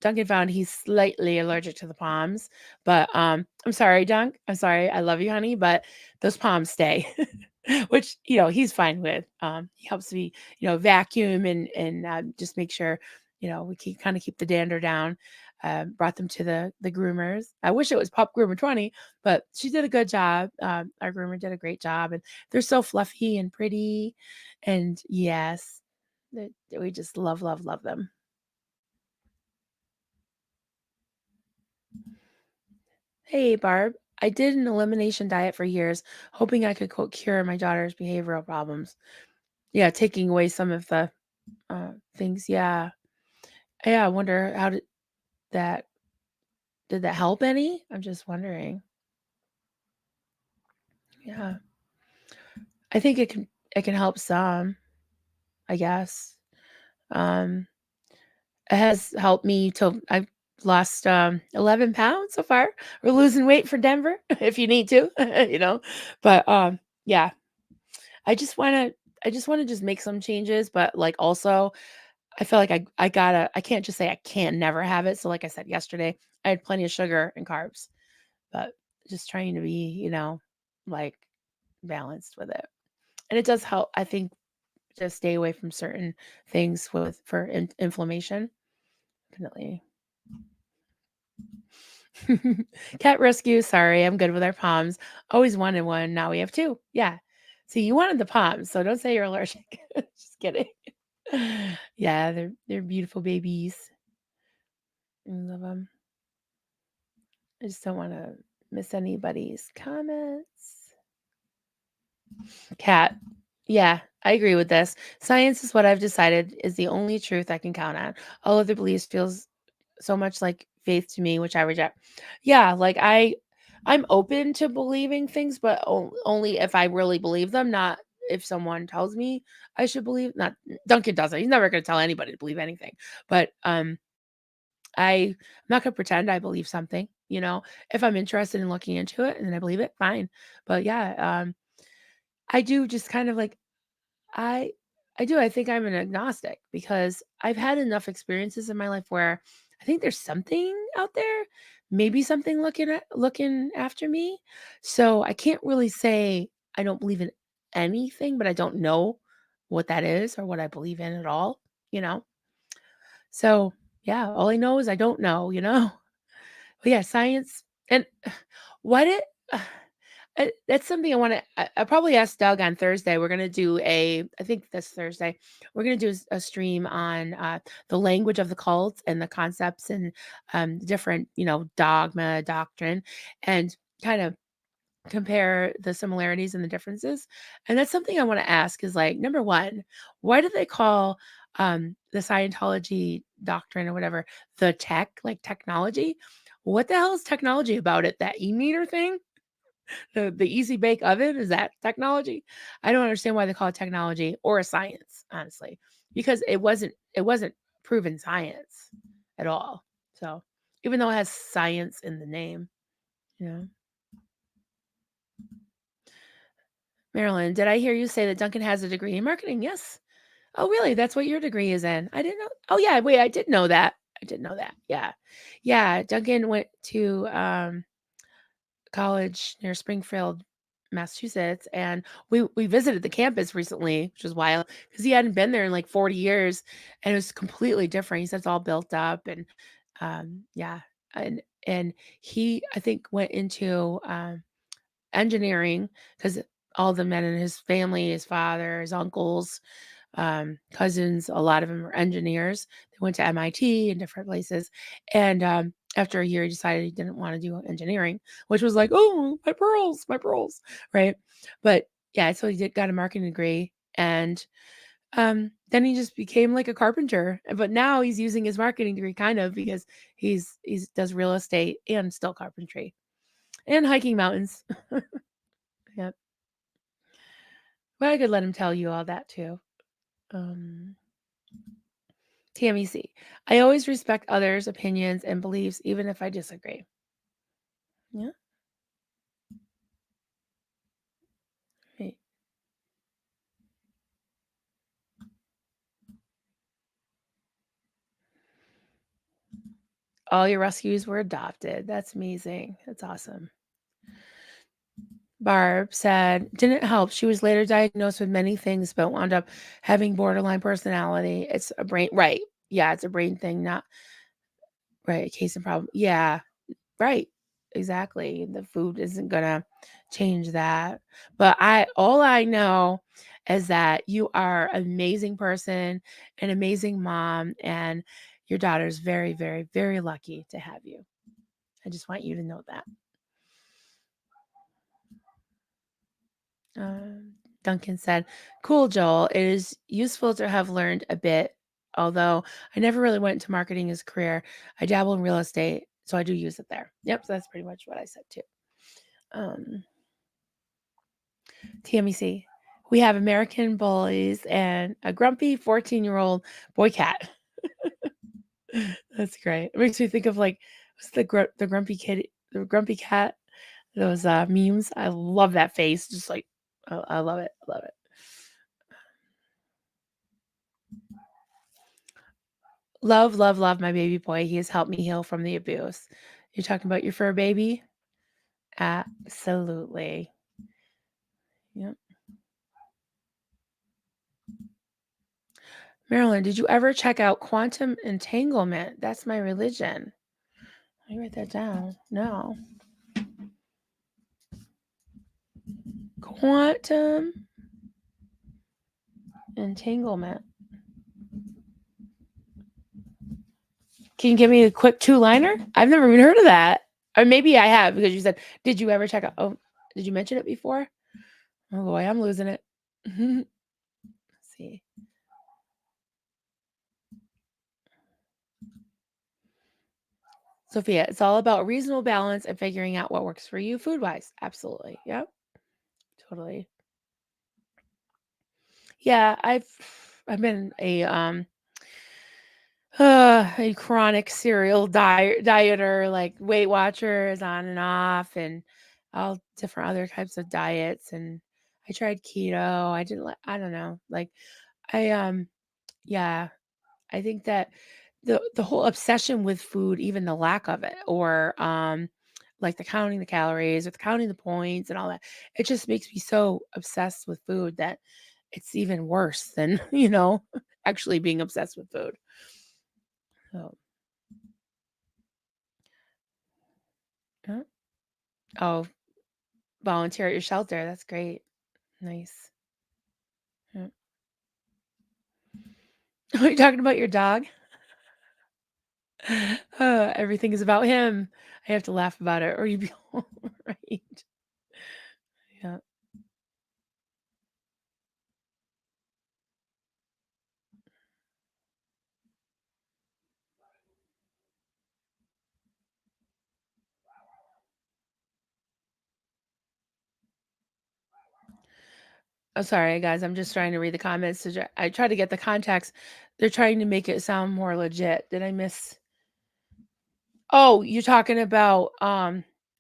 Duncan found he's slightly allergic to the palms, but, I'm sorry, Dunk. I'm sorry. I love you, honey, but those palms stay, which, he's fine with. He helps me, vacuum and just make sure, we keep the dander down. Brought them to the groomers. I wish it was Pup Groomer 20, but she did a good job. Our groomer did a great job, and they're so fluffy and pretty. And yes, we just love, love, love them. Hey, Barb. I did an elimination diet for years, hoping I could, quote, cure my daughter's behavioral problems. Yeah, taking away some of the things. Yeah. Yeah. I wonder that, did that help any? I'm just wondering. Yeah. I think it can help some, I guess. Um, it has helped me till I've lost 11 pounds so far. We're losing weight for Denver if you need to, But yeah, I just want to just make some changes, but like also I feel like I can't just say I can't never have it. So like I said yesterday, I had plenty of sugar and carbs, but just trying to be, like balanced with it. And it does help, I think, to stay away from certain things for inflammation. Definitely. Cat rescue. Sorry, I'm good with our palms. Always wanted one. Now we have two. Yeah. See, you wanted the palms, so don't say you're allergic. Just kidding. Yeah, they're beautiful babies. I love them. I just don't want to miss anybody's comments. Cat. Yeah, I agree with this. Science is what I've decided is the only truth I can count on. All other beliefs feels so much like faith to me, which I reject. Yeah, like I'm open to believing things, but only if I really believe them, not if someone tells me I should believe. Not Duncan doesn't. He's never going to tell anybody to believe anything. But I'm not going to pretend I believe something. If I'm interested in looking into it and then I believe it, fine. But yeah, I do just kind of like I I do. I think I'm an agnostic because I've had enough experiences in my life where I think there's something out there, maybe something looking after me. So I can't really say I don't believe in anything, but I don't know what that is or what I believe in at all, you know? So yeah, all I know is I don't know. But yeah, science and what it that's something I wanna I'll probably ask Doug on Thursday. We're gonna do I think this Thursday, we're gonna do a stream on, the language of the cult and the concepts and, different, dogma, doctrine, and kind of compare the similarities and the differences. And that's something I wanna ask is, like, number 1, why do they call, the Scientology doctrine or whatever, the tech, like technology? What the hell is technology about it? That e-meter thing? The easy bake oven, is that technology? I don't understand why they call it technology or a science, honestly, because it wasn't proven science at all. So, even though it has science in the name, you know. Marilyn, did I hear you say that Duncan has a degree in marketing? Yes. Oh, really? That's what your degree is in. I didn't know. Oh, yeah. Wait, I did know that. I did know that. Yeah. Yeah. Duncan went to college near Springfield, Massachusetts, and we visited the campus recently, which was wild because he hadn't been there in like 40 years, and it was completely different. He said it's all built up, and yeah, and he I think went into engineering because all the men in his family, his father, his uncles, cousins, a lot of them are engineers. They went to MIT and different places. And after a year, he decided he didn't want to do engineering, which was like, oh, my pearls, right? But yeah, so he got a marketing degree. And then he just became like a carpenter. But now he's using his marketing degree kind of because he's does real estate and still carpentry and hiking mountains. Yep. But I could let him tell you all that too. Um, Tammy C. I always respect others' opinions and beliefs, even if I disagree. Yeah. Right. All your rescues were adopted. That's amazing. That's awesome. Barb said, didn't help. She was later diagnosed with many things, but wound up having borderline personality. It's a brain, right? Yeah, it's a brain thing, not right. Case and problem. Yeah, right. Exactly. The food isn't gonna change that. But all I know is that you are an amazing person, an amazing mom, and your daughter's very, very, very lucky to have you. I just want you to know that. Um, Duncan said, cool, Joel. It is useful to have learned a bit, although I never really went into marketing as a career. I dabble in real estate, so I do use it there. Yep, so that's pretty much what I said too. Um, TMEC. We have American bullies and a grumpy 14-year-old boy cat. That's great. It makes me think of like what's the grumpy kid, the grumpy cat. Those memes. I love that face. Just like I love it. I love it. Love, love, love my baby boy. He has helped me heal from the abuse. You're talking about your fur baby? Absolutely. Yep. Marilyn, did you ever check out quantum entanglement? That's my religion. Let me write that down. No. Quantum entanglement. Can you give me a quick two-liner? I've never even heard of that. Or maybe I have because you said, did you ever check out? Oh, did you mention it before? Oh boy, I'm losing it. Let's see. Sophia, it's all about reasonable balance and figuring out what works for you food-wise. Absolutely. Yep. Totally. Yeah, I've been a chronic serial dieter, like Weight Watchers on and off, and all different other types of diets. And I tried keto. I didn't like. I don't know. Like I yeah. I think that the whole obsession with food, even the lack of it, or like the counting the calories or the counting the points and all that, it just makes me so obsessed with food that it's even worse than actually being obsessed with food. So, yeah. Oh, volunteer at your shelter. That's great. Nice. Yeah. Are you talking about your dog? Everything is about him. I have to laugh about it, or you'd be right. Yeah. Oh, sorry, guys. I'm just trying to read the comments. I try to get the context. They're trying to make it sound more legit. Did I miss? Oh, you're talking about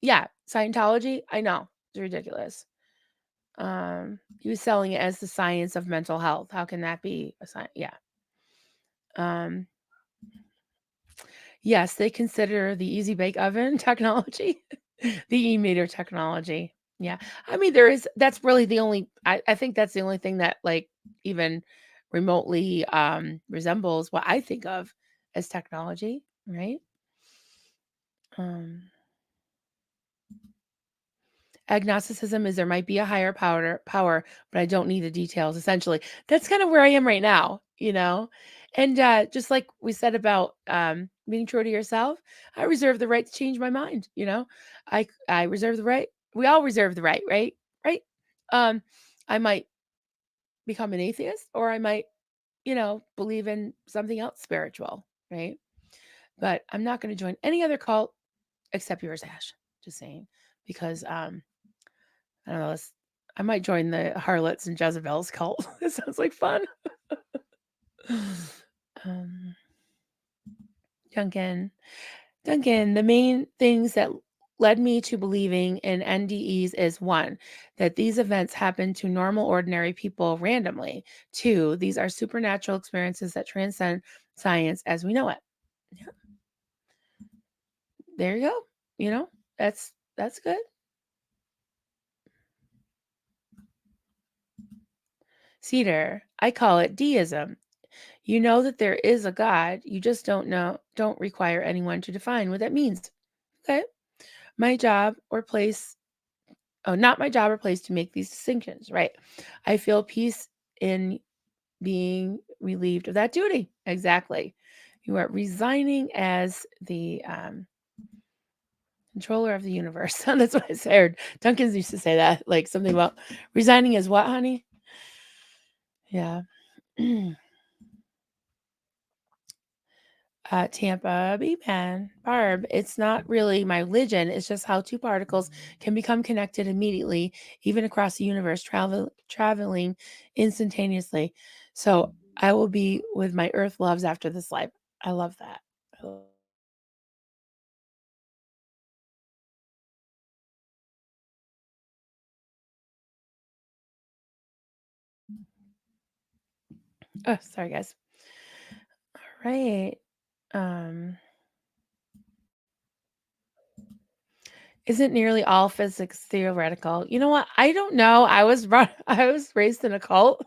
yeah, Scientology? I know. It's ridiculous. He was selling it as the science of mental health. How can that be a science? Yeah. Um, yes, they consider the easy bake oven technology, the e-meter technology. Yeah. I mean, that's really the only, I think that's the only thing that like even remotely resembles what I think of as technology, right? Um, Agnosticism is there might be a higher power, but I don't need the details. Essentially, that's kind of where I am right now, And just like we said about being true to yourself, I reserve the right to change my mind. I reserve the right. We all reserve the right, right? Right. Um, I might become an atheist, or I might, believe in something else spiritual, right? But I'm not going to join any other cult except yours, Ash. Just saying, because I don't know. I might join the harlots and Jezebel's cult. It sounds like fun. um, Duncan, Duncan, the main things that led me to believing in NDEs is one, that these events happen to normal, ordinary people randomly. Two, these are supernatural experiences that transcend science as we know it. Yeah. There you go. You know, that's good. Cedar, I call it deism. You know that there is a God, you just don't require anyone to define what that means. Okay. My job or place, oh, not my job or place to make these distinctions, right? I feel peace in being relieved of that duty. Exactly. You are resigning as the controller of the universe. That's what I heard. Duncan's used to say that, like something about resigning as what, honey? Yeah. Tampa Bay man, Barb, it's not really my religion. It's just how two particles can become connected immediately, even across the universe, traveling instantaneously. So I will be with my earth loves after this life. I love that. Oh, sorry, guys. All right. Um, isn't nearly all physics theoretical? You know what? I don't know. I was raised in a cult.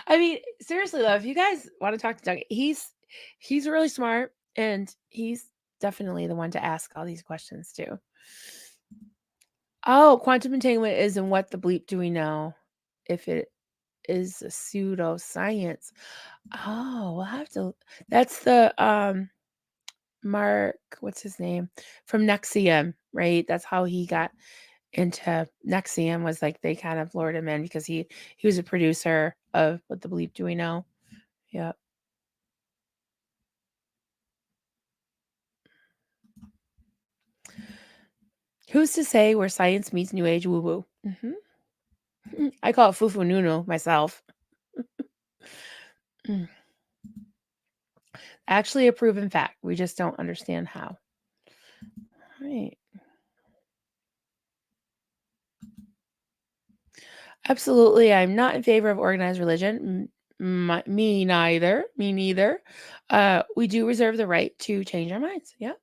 I mean, seriously though, if you guys want to talk to Doug, he's really smart and he's definitely the one to ask all these questions too. Oh, quantum entanglement is in what the bleep do we know if it is a pseudoscience? Oh, we'll have to. That's the Mark, what's his name from Nexium, right? That's how he got into Nexium. Was like they kind of lured him in because he was a producer of what the bleep do we know? Yeah. Who's to say where science meets new age woo woo? I call it fufu nunu myself. Mm. Actually, a proven fact. We just don't understand how. Right. Absolutely. I'm not in favor of organized religion. Me neither. Me neither. We do reserve the right to change our minds. Yeah.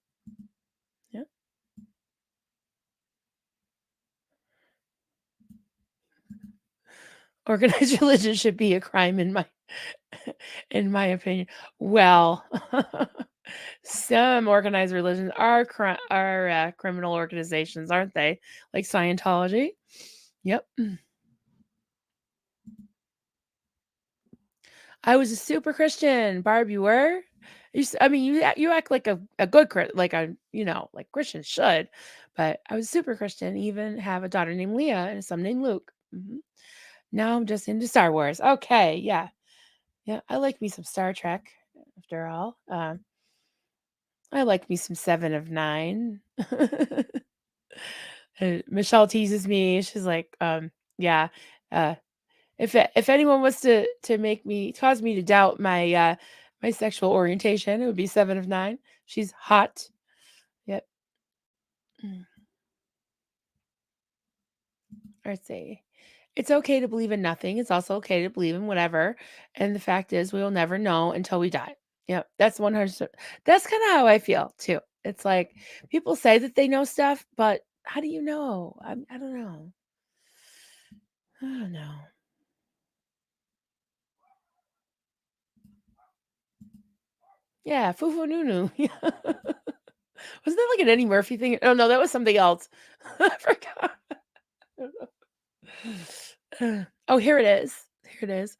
Yeah. Organized religion should be a crime in my opinion. Well, some organized religions are criminal organizations, aren't they? Like Scientology. Yep. I was a super Christian. Barb, you were? I mean, you act like a good like a like Christians should, but I was super Christian. Even have a daughter named Leah and a son named Luke. Now I'm just into Star Wars. Okay, yeah, yeah. I like me some Star Trek. After all, I like me some Seven of Nine. Michelle teases me. She's like, yeah. Uh, if anyone was to make me cause me to doubt my sexual orientation, it would be Seven of Nine. She's hot. Yep. Mm. I'd say it's okay to believe in nothing. It's also okay to believe in whatever. And the fact is, we will never know until we die. Yep. That's 100. That's kind of how I feel too. It's like people say that they know stuff, but how do you know? I don't know. I don't know. Yeah, Fufu Nunu. Wasn't that like an Eddie Murphy thing? Oh no, that was something else. I forgot. Oh, here it is. Here it is.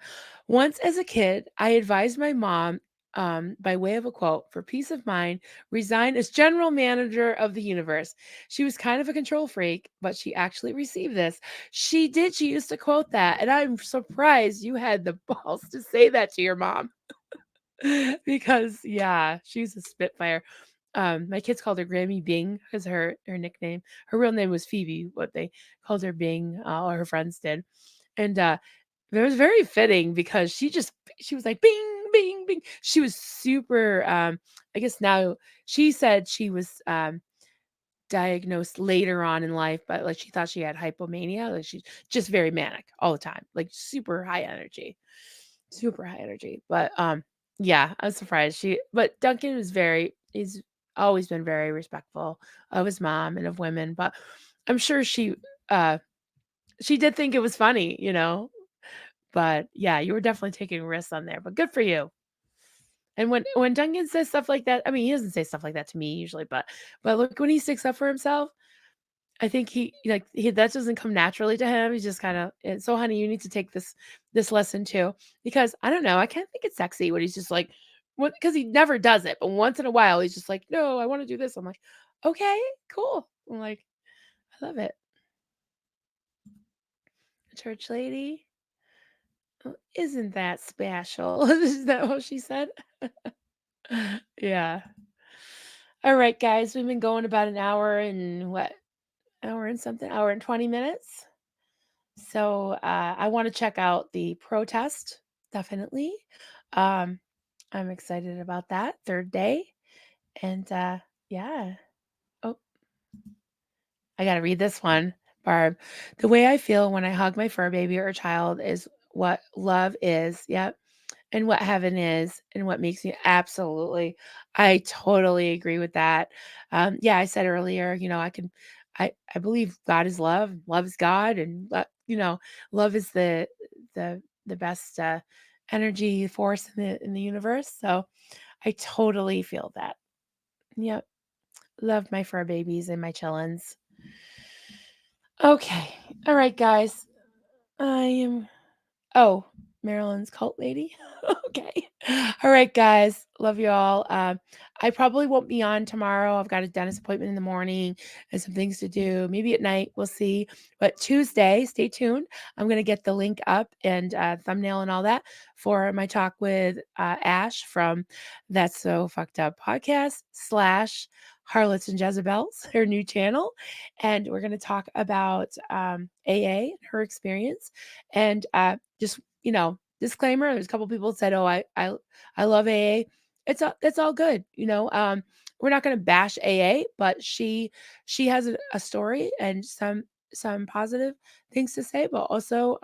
Once as a kid, I advised my mom, by way of a quote, for peace of mind, resign as general manager of the universe. She was kind of a control freak, but she actually received this. She did. She used to quote that. And I'm surprised you had the balls to say that to your mom. Because yeah, she's a spitfire. My kids called her Grammy Bing because her nickname. Her real name was Phoebe, but they called her Bing, or her friends did. And it was very fitting because she was like bing, bing, bing. She was super I guess now she said she was diagnosed later on in life, but like she thought she had hypomania. Like she's just very manic all the time, like super high energy. Super high energy. But yeah, I was surprised. But Duncan was very he's always been very respectful of his mom and of women, but I'm sure uh, she did think it was funny, you know? But yeah, you were definitely taking risks on there, but good for you. And when Duncan says stuff like that, I mean, he doesn't say stuff like that to me usually, but look, when he sticks up for himself, I think he that doesn't come naturally to him. He's just kinda "So, honey, you need to take this lesson too." Because I don't know, I kinda think it's sexy when he's just like because he never does it, but once in a while, he's just like, "No, I wanna do this." I'm like, "Okay, cool." I'm like, I love it. Church lady? Oh, isn't that special? Is that what she said? Yeah. Alright, guys, we've been going about an hour and what? Hour and something? Hour and 20 minutes? So, I wanna check out the protest, definitely. Um, I'm excited about that, 3rd day, and, yeah. Oh, I gotta read this one, Barb. "The way I feel when I hug my fur baby or child is what love is." Yep. And what heaven is and what makes me absolutely. I totally agree with that. Yeah, I said earlier, I believe God is love, love is God, and love is the best energy force in the universe. So I totally feel that. Yep. Love my fur babies and my chillins. Okay. All right, guys. I am Oh, Marilyn's cult lady? Okay. All right, guys. Love you all. I probably won't be on tomorrow. I've got a dentist appointment in the morning and some things to do. Maybe at night, we'll see. But Tuesday, stay tuned. I'm going to get the link up and thumbnail and all that for my talk with Ash from That's So Fucked Up podcast slash Harlots and Jezebels, her new channel. And we're going to talk about AA, her experience, and just disclaimer. There's a couple people said, "Oh, I love AA." It's all good. We're not going to bash AA, but she has a story and some positive things to say, but also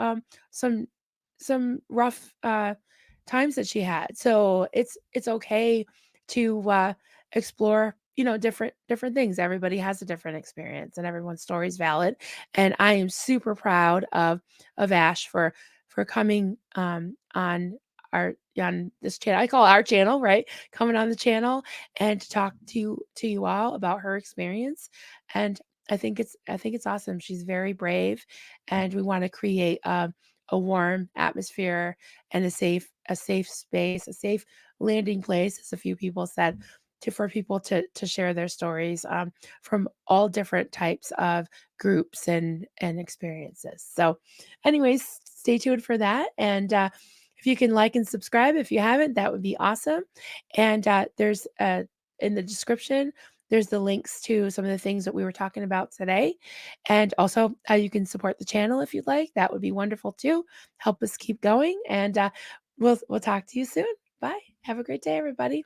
some rough times that she had. So it's okay to explore different things. Everybody has a different experience and everyone's story is valid, and I am super proud of Ash for coming on this channel. I call our channel, right? Coming on the channel and to talk to you all about her experience. And I think it's awesome. She's very brave, and we want to create a warm atmosphere and a safe space, a safe landing place, as a few people said, for people to share their stories from all different types of groups and experiences. So, anyways, stay tuned for that. And if you can like and subscribe if you haven't, that would be awesome. And there's in the description, there's the links to some of the things that we were talking about today. And also, you can support the channel if you'd like. That would be wonderful too. Help us keep going. And we'll talk to you soon. Bye. Have a great day, everybody.